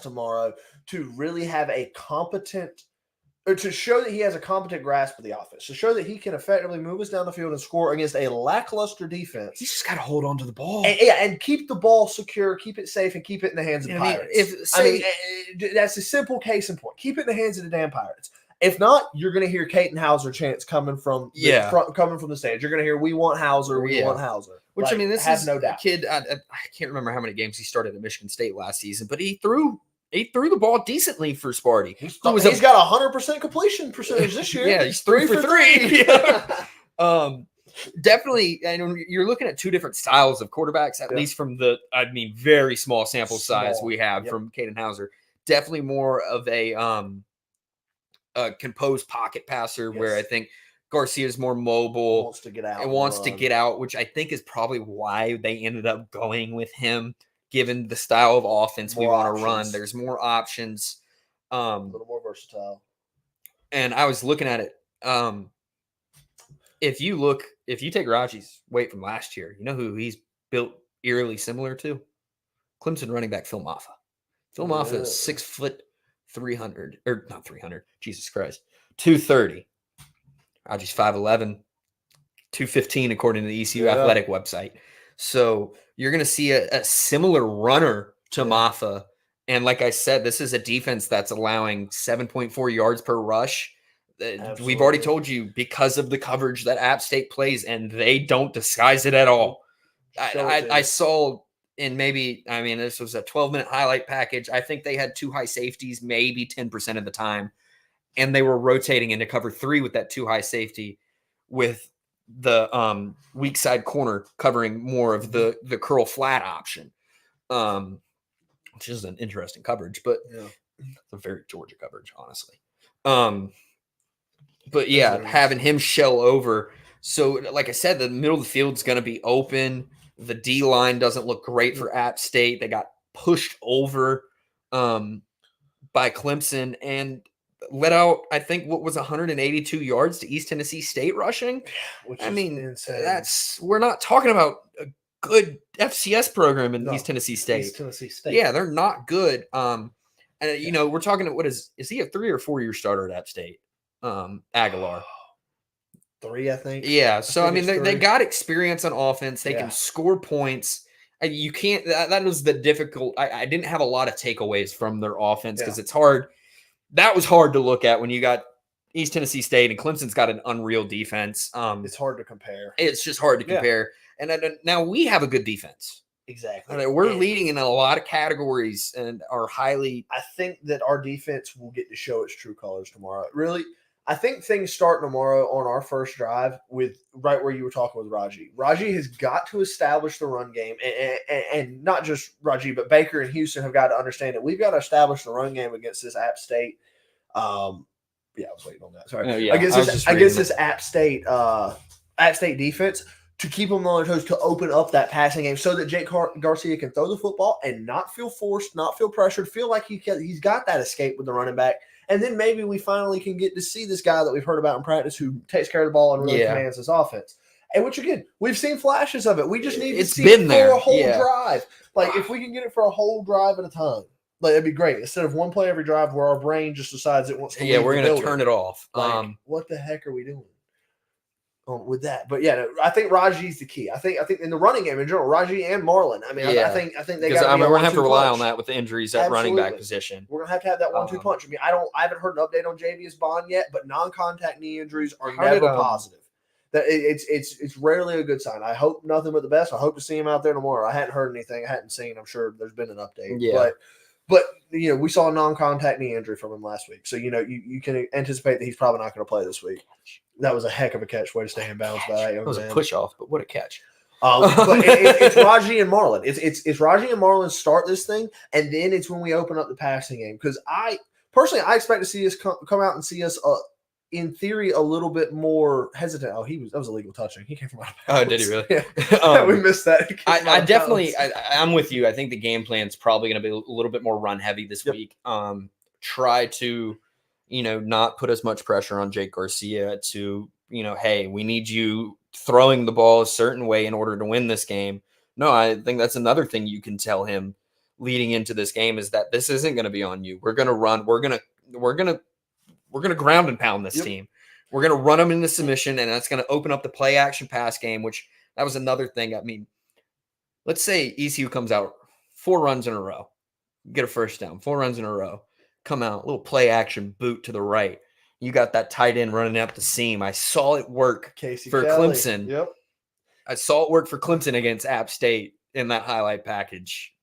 tomorrow to really have a competent, or to show that he has a competent grasp of the offense, to show that he can effectively move us down the field and score against a lackluster defense. He's just got to hold on to the ball. And keep the ball secure, keep it safe, and keep it in the hands of the Pirates. That's a simple case in point. Keep it in the hands of the damn Pirates. If not, you're going to hear Caden Hauser chants coming from the stage. You're going to hear, "We want Hauser, we want Hauser." Which, I mean, this is no doubt. A kid. I can't remember how many games he started at Michigan State last season, but he threw the ball decently for Sparty. He's got 100% completion percentage this year. Yeah, he's 3 for 3. Definitely, I know you're looking at two different styles of quarterbacks, at least from the, very small sample size we have from Caden Hauser. Definitely more of a composed pocket passer, where I think Garcia is more mobile, wants to get out, which I think is probably why they ended up going with him, given the style of offense we want to run. There's more options, a little more versatile. And I was looking at it. If you take Raji's weight from last year, you know who he's built eerily similar to? Clemson running back Phil Maffa. Phil Maffa is 6 foot 300, or not 300, Jesus Christ, 230. Raji's 5'11", 215 according to the ECU athletic website. So you're going to see a similar runner to Maffa. And like I said, this is a defense that's allowing 7.4 yards per rush. Absolutely. We've already told you, because of the coverage that App State plays, and they don't disguise it at all. I saw in this was a 12-minute highlight package. I think they had 2 high safeties maybe 10% of the time. And they were rotating into cover 3 with that 2 high safety, with the weak side corner covering more of the curl flat option, which is an interesting coverage, but it's a very Georgia coverage, honestly. But having him shell over. So, like I said, the middle of the field is going to be open. The D line doesn't look great for App State. They got pushed over by Clemson and let out, I think, what was 182 yards to East Tennessee State rushing. Which insane. We're not talking about a good FCS program in East Tennessee State. East Tennessee State. Yeah, they're not good. And we're talking, is he a 3 or 4 year starter at App State? Aguilar. 3, I think. Yeah. So they got experience on offense. They can score points. You can't. That was the difficult. I didn't have a lot of takeaways from their offense because it's hard. That was hard to look at when you got East Tennessee State and Clemson's got an unreal defense. It's hard to compare. It's just hard to compare. And now we have a good defense. Exactly. We're leading in a lot of categories and are highly. I think that our defense will get to show its true colors tomorrow. Really, I think things start tomorrow on our first drive with right where you were talking with Raji. Raji has got to establish the run game, and not just Raji, but Baker and Houston have got to understand that we've got to establish the run game against this App State. I was waiting on that. Sorry. Against this App State defense, to keep them on their toes, to open up that passing game so that Jake Garcia can throw the football and not feel forced, not feel pressured, feel like he's got that escape with the running back. And then maybe we finally can get to see this guy that we've heard about in practice who takes care of the ball and really commands this offense. And which again, we've seen flashes of it. We just need to see been it there. for a whole Yeah. drive. Like if we can get it for a whole drive at a time, like it'd be great. Instead of one play every drive where our brain just decides it wants to. Yeah, leave we're the gonna building. turn it off. Like, what the heck are we doing with that? But yeah, I think Raji's the key. I think in the running game in general, Raji and Marlon. I mean, Yeah. I think they because got. we're gonna have to rely punch. on that with the injuries at running back Absolutely. position. We're gonna have that 1-2 punch. I mean, I haven't heard an update on Javius Bond yet, but non-contact knee injuries are never positive. That it's rarely a good sign. I hope nothing but the best. I hope to see him out there tomorrow. I hadn't heard anything. I hadn't seen. I'm sure there's been an update. Yeah. But you know, we saw a non-contact knee injury from him last week, so you know you can anticipate that he's probably not going to play this week. That was a heck of a catch. Way to stay in bounds by that young man. It was a push off, but what a catch! But it's Raji and Marlon. It's Raji and Marlon start this thing, and then it's when we open up the passing game. Because I expect to see us come out and see us in theory a little bit more hesitant. That was a legal touching. He came from out of bounds. Oh, did he really? Yeah. We missed that. I definitely I'm with you. I think the game plan is probably going to be a little bit more run heavy this week. Try to, not put as much pressure on Jake Garcia to, hey, we need you throwing the ball a certain way in order to win this game. No, I think that's another thing you can tell him leading into this game is that this isn't going to be on you. We're going to run. We're going to ground and pound this team. We're going to run them into submission, and that's going to open up the play action pass game, which that was another thing. I mean, let's say ECU comes out 4 runs in a row, get a first down, 4 runs in a row, come out, little play action boot to the right. You got that tight end running up the seam. I saw it work for Clemson. Yep. I saw it work for Clemson against App State in that highlight package.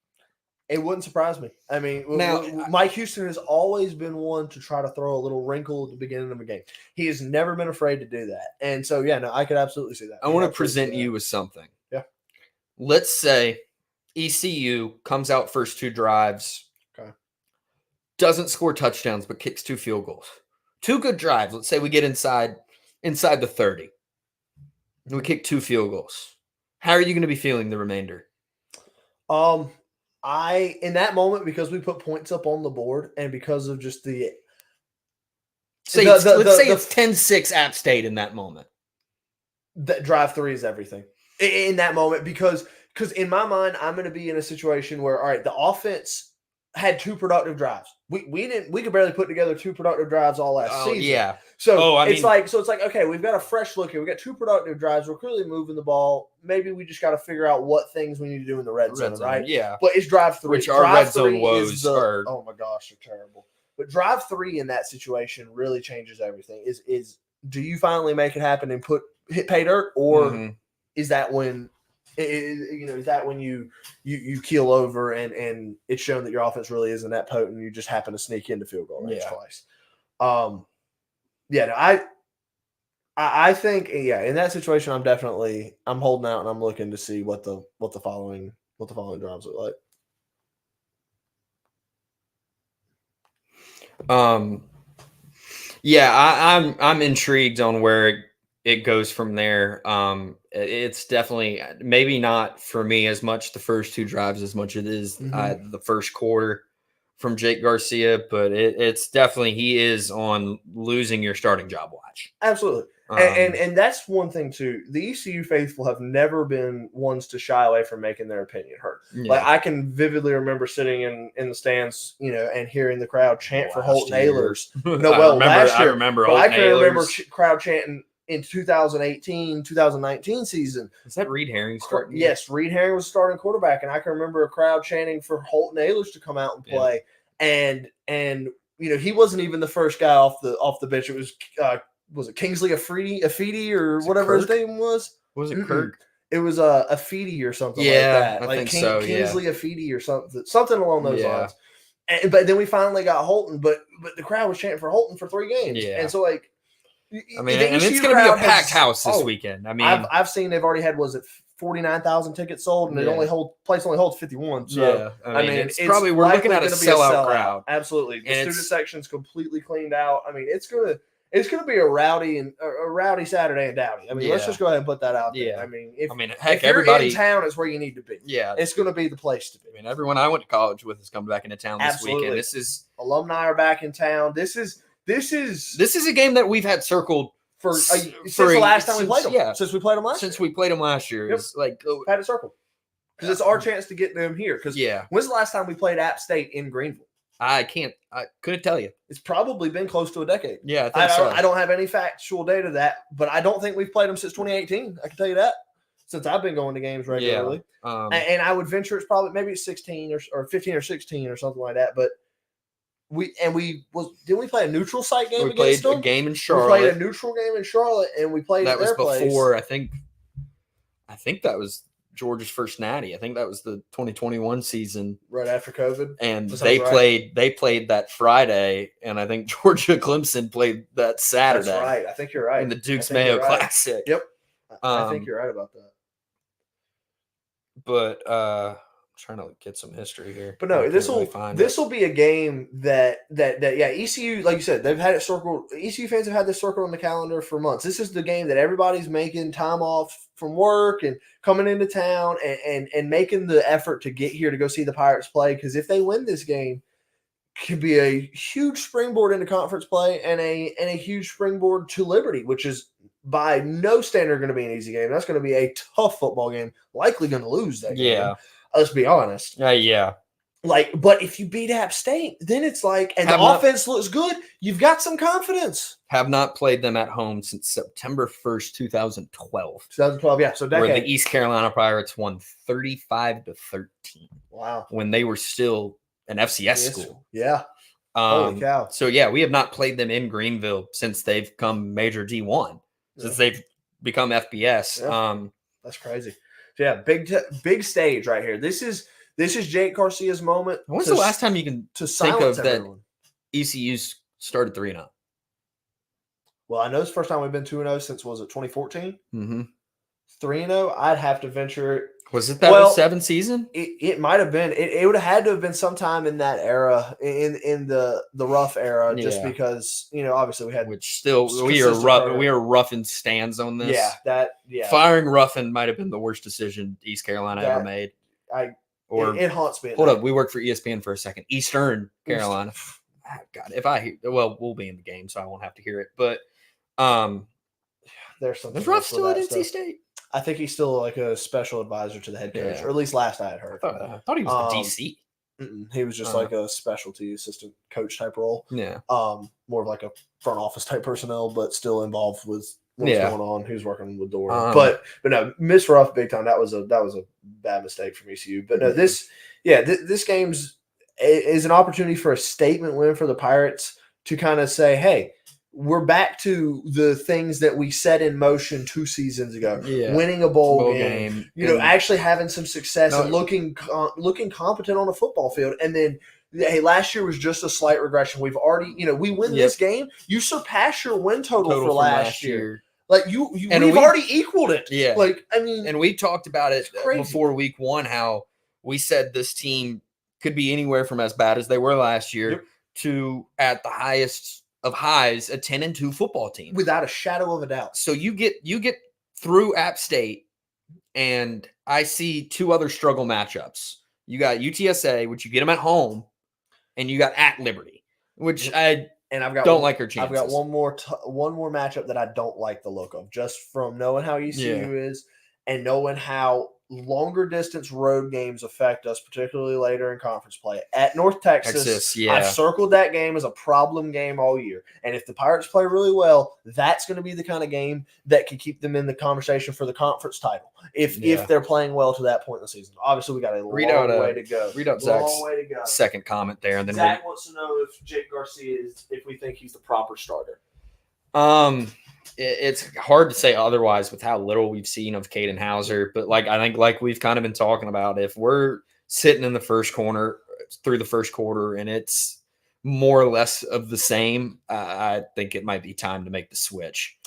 It wouldn't surprise me. I mean, now, Mike Houston has always been one to try to throw a little wrinkle at the beginning of a game. He has never been afraid to do that. And so, I could absolutely see that. I want to present you with something. Yeah. Let's say ECU comes out first 2 drives. Okay. Doesn't score touchdowns, but kicks 2 field goals. 2 good drives. Let's say we get inside the 30. And we kick 2 field goals. How are you going to be feeling the remainder? In that moment, because we put points up on the board and because of just let's say it's 10-6 App State in that moment. That drive 3 is everything in that moment because in my mind, I'm going to be in a situation where, all right, the offense had 2 productive drives. We could barely put together 2 productive drives all last season. Yeah. So it's like, okay, we've got a fresh look here. We got 2 productive drives. We're clearly moving the ball. Maybe we just got to figure out what things we need to do in the red zone, right? Yeah. But it's drive 3. Which our red zone woes are. Oh my gosh, they're terrible. But drive 3 in that situation really changes everything. Is do you finally make it happen and hit pay dirt, or is that when? Is that when you keel over and it's shown that your offense really isn't that potent? You just happen to sneak into field goal range twice. I think in that situation I'm holding out and I'm looking to see what the following drives look like. I'm intrigued on where it goes from there. It's definitely maybe not for me as much the first 2 drives as much as it is the first quarter from Jake Garcia, but it's definitely he is on losing your starting job watch. Absolutely. And that's one thing too. The ECU faithful have never been ones to shy away from making their opinion heard. Yeah. Like I can vividly remember sitting in the stands, and hearing the crowd chant for Holton Ahlers. I remember. I can remember crowd chanting in 2018, 2019 season. Is that Reed Herring starting? Yes, Reed Herring was starting quarterback, and I can remember a crowd chanting for Holton Ahlers to come out and play. Yeah. And he wasn't even the first guy off the bench. It was it Kingsley Afidi or whatever his name was? Was it Kirk? It was Afidi or something like that. I think so. Kingsley Afidi or something along those lines. But then we finally got Holton, but the crowd was chanting for Holton for 3 games. Yeah. And so and it's going to be a packed house this weekend. I mean, I've seen they've already had 49,000 tickets sold, and the place only holds 51. So I mean, it's probably we're looking at a sellout crowd. Absolutely, the student section's completely cleaned out. I mean, it's gonna be a rowdy Saturday in Downey. I mean, let's just go ahead and put that out there. Yeah. I mean, if everybody you're in town is where you need to be. Yeah, it's gonna be the place to be. I mean, everyone I went to college with is coming back into town this weekend. Alumni are back in town. This is a game that we've had circled since the last time we played them. Yeah, since we played them last since year. we played them last year. Yep. It's like had it circled because it's our chance to get them here. Because when's the last time we played App State in Greenville? I couldn't tell you. It's probably been close to a decade. Yeah, I think so. I don't have any factual data that, but I don't think we've played them since 2018. I can tell you that. Since I've been going to games regularly. Yeah. And I would venture it's probably maybe 16 or 15 or 16 or something like that. But didn't we play a neutral site game against them? We played a game in Charlotte. We played a neutral game in Charlotte, and we played that at their was before place. I think that was Georgia's first natty. I think that was the 2021 season, right after COVID. And they played that Friday, and I think Georgia Clemson played that Saturday. That's right. I think you're right. In the Dukes Mayo Classic. Yep. I think you're right about that. But I'm trying to get some history here. But no, this will be a game that ECU, like you said, they've had it circled. ECU fans have had this circled on the calendar for months. This is the game that everybody's making time off from work and coming into town and making the effort to get here to go see the Pirates play. Because if they win this game, could be a huge springboard into conference play and a huge springboard to Liberty, which is by no standard going to be an easy game. That's going to be a tough football game, likely going to lose that game. Yeah. Let's be honest. Yeah. But if you beat App State, then it's like, and the offense looks good, you've got some confidence. Have not played them at home since September 1st, 2012. 2012, yeah. So decade. Where the East Carolina Pirates won 35-13. Wow. When they were still an FCS school. Yeah. Holy cow. So, yeah, we have not played them in Greenville since they've come Major D1. Since they've become FBS. Yeah. That's crazy. So yeah, big stage right here. This is Jake Garcia's moment. When's the last time you can think of everyone? That ECU's started 3-0? Well, I know it's the first time we've been 2-0 since, was it 2014? Mm-hmm. 3-0, I'd have to venture. Was it that 07 season? It might have been. It would have had to have been sometime in that era, in the rough era, just because, obviously we had. Which still, we are roughing stands on this. Yeah. Firing Ruffin might have been the worst decision East Carolina ever made. It haunts me. Hold up, we worked for ESPN for a second. Eastern Carolina. God, we'll be in the game, so I won't have to hear it. But there's something. Is Ruff still at NC State? I think he's still like a special advisor to the head coach, or at least last I had heard. I thought he was the DC. He was just like a specialty assistant coach type role. Yeah. More of like a front office type personnel, but still involved with what's going on. Who's working with Dora. But no, Miss Ruff big time. That was a bad mistake from ECU. But no, this game's is an opportunity for a statement win for the Pirates to kind of say, hey, we're back to the things that we set in motion 2 seasons ago. Yeah. Winning a bowl game. Actually having some success and looking competent on a football field. And then, hey, last year was just a slight regression. We've already, we win this game. You surpass your win total for last year. Like we've already equaled it. Yeah. And we talked about it before week 1, how we said this team could be anywhere from as bad as they were last year to at the highest of highs, a 10-2 football team, without a shadow of a doubt. So you get through App State, and I see 2 other struggle matchups. You got UTSA, which you get them at home, and you got at Liberty, which I don't like their chances. I've got one more matchup that I don't like the look of, just from knowing how ECU is and knowing how longer distance road games affect us, particularly later in conference play. At North Texas, I've circled that game as a problem game all year. And if the Pirates play really well, that's going to be the kind of game that can keep them in the conversation for the conference title. If they're playing well to that point in the season. Obviously, we got a long way to go. Read out Zach's second comment there. And then Zach wants to know if Jake Garcia if we think he's the proper starter. It's hard to say otherwise with how little we've seen of Caden Hauser, but I think we've kind of been talking about, if we're sitting in the first corner through the first quarter and it's more or less of the same, I think it might be time to make the switch,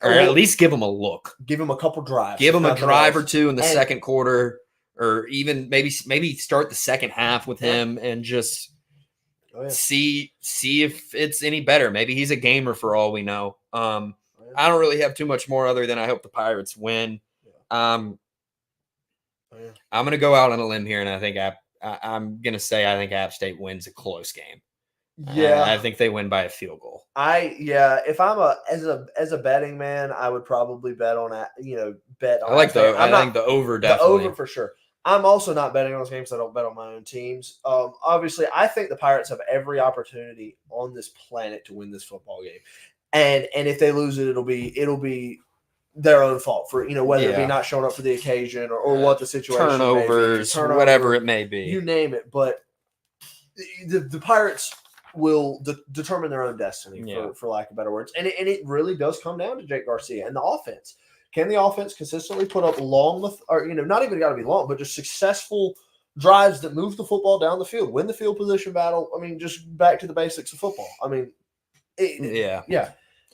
or at least give them a look, give them a couple drives, give them a drive or two in the second quarter, or even maybe start the second half with him and just see if it's any better. Maybe he's a gamer for all we know. I don't really have too much more other than I hope the Pirates win. I'm going to go out on a limb here, and I think I'm going to say I think App State wins a close game. Yeah, I think they win by a field goal. If I'm as a betting man, I would probably bet on bet on. I think the over definitely. The over for sure. I'm also not betting on those games. I don't bet on my own teams. Obviously, I think the Pirates have every opportunity on this planet to win this football game, and if they lose it, it'll be their own fault for whether it be not showing up for the occasion or what the situation turnovers, whatever it may be. You name it, but the Pirates will determine their own destiny, for lack of better words. And it really does come down to Jake Garcia and the offense. Can the offense consistently put up long, not even got to be long, but just successful drives that move the football down the field, win the field position battle? I mean, just back to the basics of football. I mean,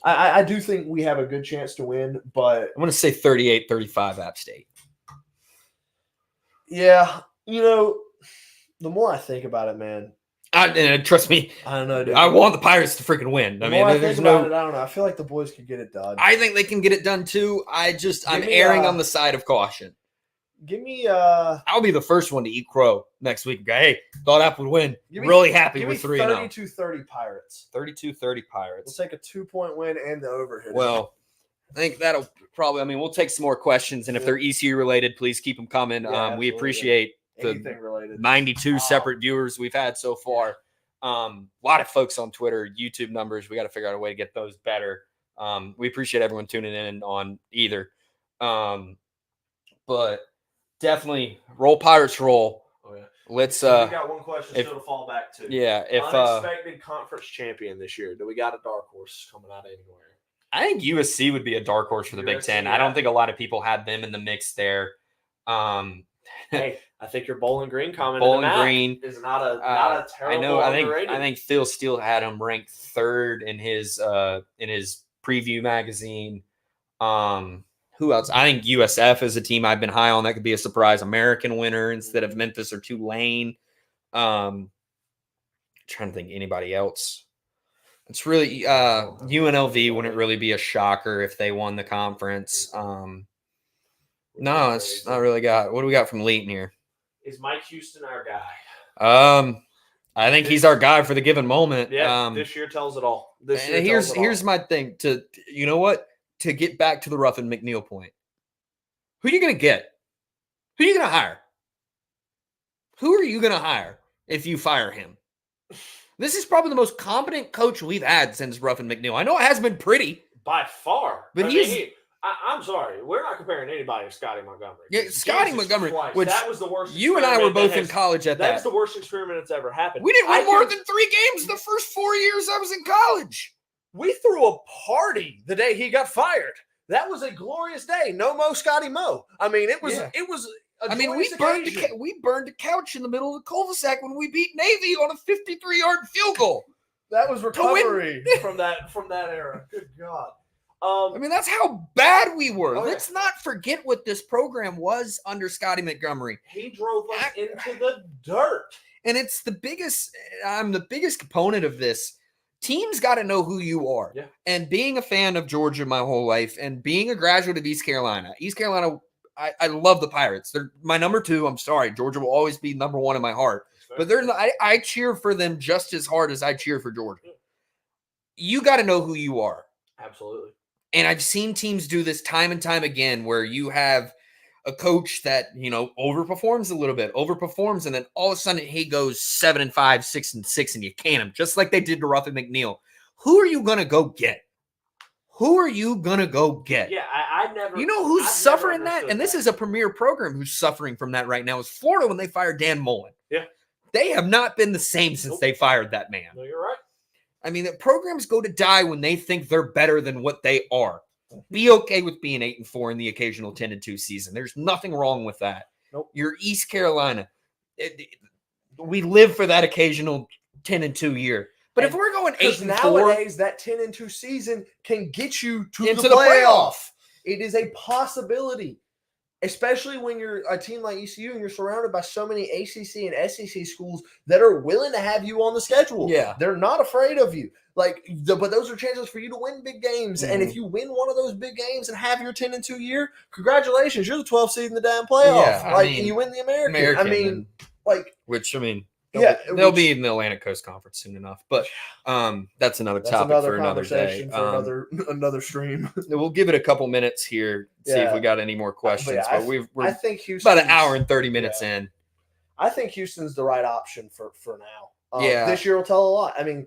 I do think we have a good chance to win, but I'm going to say 38-35 App State. Yeah, the more I think about it, man. Trust me, I don't know, dude. I want the Pirates to freaking win. I don't know. I feel like the boys could get it done. I think they can get it done too. I'm erring on the side of caution. Give me I'll be the first one to eat crow next week. Hey, thought App would win. Really happy with 3-0. 32-30 Pirates. 32-30 Pirates. We'll take a 2-point win and the over here. Well, I think that'll probably. We'll take some more questions, and if they're ECU related, please keep them coming. We appreciate anything related. 92 separate viewers we've had so far. A lot of folks on Twitter, YouTube numbers. We got to figure out a way to get those better. We appreciate everyone tuning in on either. But definitely roll Pirates roll. Oh, yeah. Let's we got one question still to fall back to. Yeah, unexpected conference champion this year. Do we got a dark horse coming out of anywhere? I think USC would be a dark horse for the Big Ten. I don't think a lot of people had them in the mix there. Hey, I think your Bowling Green comment Green is not a terrible. I think Phil Steele had him ranked third in his preview magazine. Who else? I think USF is a team I've been high on. That could be a surprise American winner instead of Memphis or Tulane. Trying to think anybody else. It's really UNLV wouldn't really be a shocker if they won the conference. No, it's not really got. What do we got from Leighton here? Is Mike Houston our guy? I think he's our guy for the given moment. Yeah, this year tells it all. Here's my thing. To get back to the Ruffin McNeil point, who are you going to get? Who are you going to hire? Who are you going to hire if you fire him? This is probably the most competent coach we've had since Ruffin McNeil. I know it has been pretty. By far. But I'm sorry. We're not comparing anybody to Scotty Montgomery. Yeah, Scotty Montgomery. Which that was the worst. You and I were both in college at that. That's the worst experiment that's ever happened. We didn't win more than 3 games the first 4 years I was in college. We threw a party the day he got fired. That was a glorious day. No Mo Scotty Mo. I mean, it was. Yeah. It was. We burned a couch in the middle of the cul-de-sac when we beat Navy on a 53-yard field goal. That was recovery from that era. Good God. That's how bad we were. Let's not forget what this program was under Scotty Montgomery. He drove us into the dirt. And it's the biggest. I'm the biggest component of this. Teams got to know who you are. Yeah. And being a fan of Georgia my whole life and being a graduate of East Carolina, I love the Pirates. They're my number 2. I'm sorry. Georgia will always be number 1 in my heart. But I cheer for them just as hard as I cheer for Georgia. You got to know who you are. Absolutely. And I've seen teams do this time and time again where you have a coach that, overperforms a little bit, and then all of a sudden he goes 7-5, 6-6, and you can him, just like they did to Ruffin McNeil. Who are you going to go get? Yeah, I never. You know who's suffering that? And this is a premier program who's suffering from that right now is Florida when they fired Dan Mullen. Yeah. They have not been the same since they fired that man. No, you're right. The programs go to die when they think they're better than what they are. Be okay with being 8-4 in the occasional 10-2 season. There's nothing wrong with that. Nope. You're East Carolina. We live for that occasional 10-2 year. But if we're going 8-4, nowadays that 10-2 season can get you into the playoff. It is a possibility, especially when you're a team like ECU and you're surrounded by so many ACC and SEC schools that are willing to have you on the schedule. Yeah, they're not afraid of you. But those are chances for you to win big games. Mm-hmm. And if you win one of those big games and have your 10-2 year, congratulations, you're the 12th seed in the damn playoff. Yeah, and you win the American. They'll be in the Atlantic Coast Conference soon enough. But that's another topic for another day. For another stream. We'll give it a couple minutes here, see if we got any more questions. But we're I think Houston about an hour and 30 minutes in. I think Houston's the right option for now. Yeah, this year will tell a lot. I mean,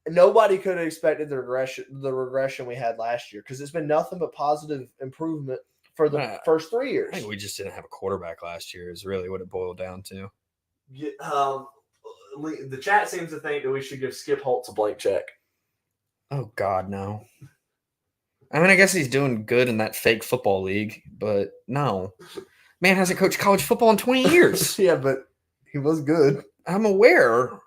nobody could have expected the regression we had last year because it's been nothing but positive improvement for the first 3 years. I think we just didn't have a quarterback last year is really what it boiled down to. The chat seems to think that we should give Skip Holtz a blank check. Oh, God, no. I mean, I guess he's doing good in that fake football league, but no. Man hasn't coached college football in 20 years. Yeah, but he was good. I'm aware.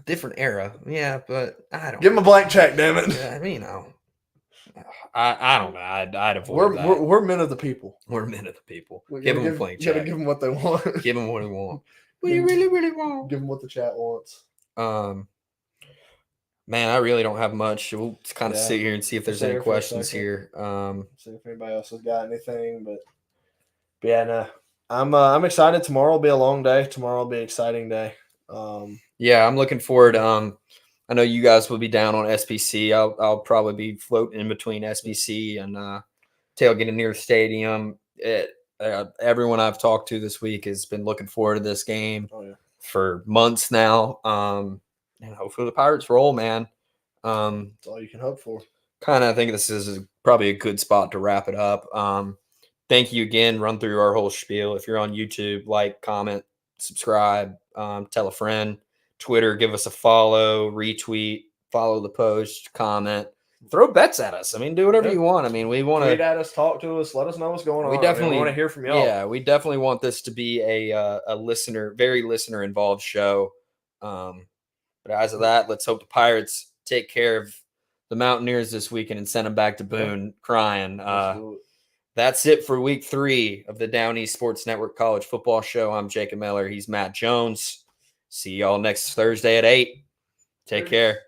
Different era. Yeah, but I don't give him a blank check, damn it. I mean, I don't know. I'd avoid that. We're men of the people. We're men of the people. Give them a blank check. Give them what they want. Give them what they want. What do you really, really want? Give them what the chat wants. Man, I really don't have much. We'll kind of sit here and see if there's any questions here. See if anybody else has got anything. But yeah, no. I'm excited. Tomorrow will be a long day. Tomorrow will be an exciting day. Yeah, I'm looking forward. I know you guys will be down on SBC. I'll probably be floating in between SBC and tailgating near the stadium. Everyone I've talked to this week has been looking forward to this game for months now. And hopefully the Pirates roll, man. That's all you can hope for. Kind of think this is probably a good spot to wrap it up. Thank you again. Run through our whole spiel. If you're on YouTube, like, comment, subscribe, tell a friend. Twitter, give us a follow, retweet, follow the post, comment, throw bets at us. I mean, do whatever you want. I mean, we want to tweet at us, talk to us, let us know what's going on. We definitely want to hear from y'all. Yeah, we definitely want this to be a very listener involved show. But as of that, let's hope the Pirates take care of the Mountaineers this weekend and send them back to Boone crying. That's it for week 3 of the Down East Sports Network College Football Show. I'm Jacob Miller. He's Matt Jones. See y'all next Thursday at 8. Take care.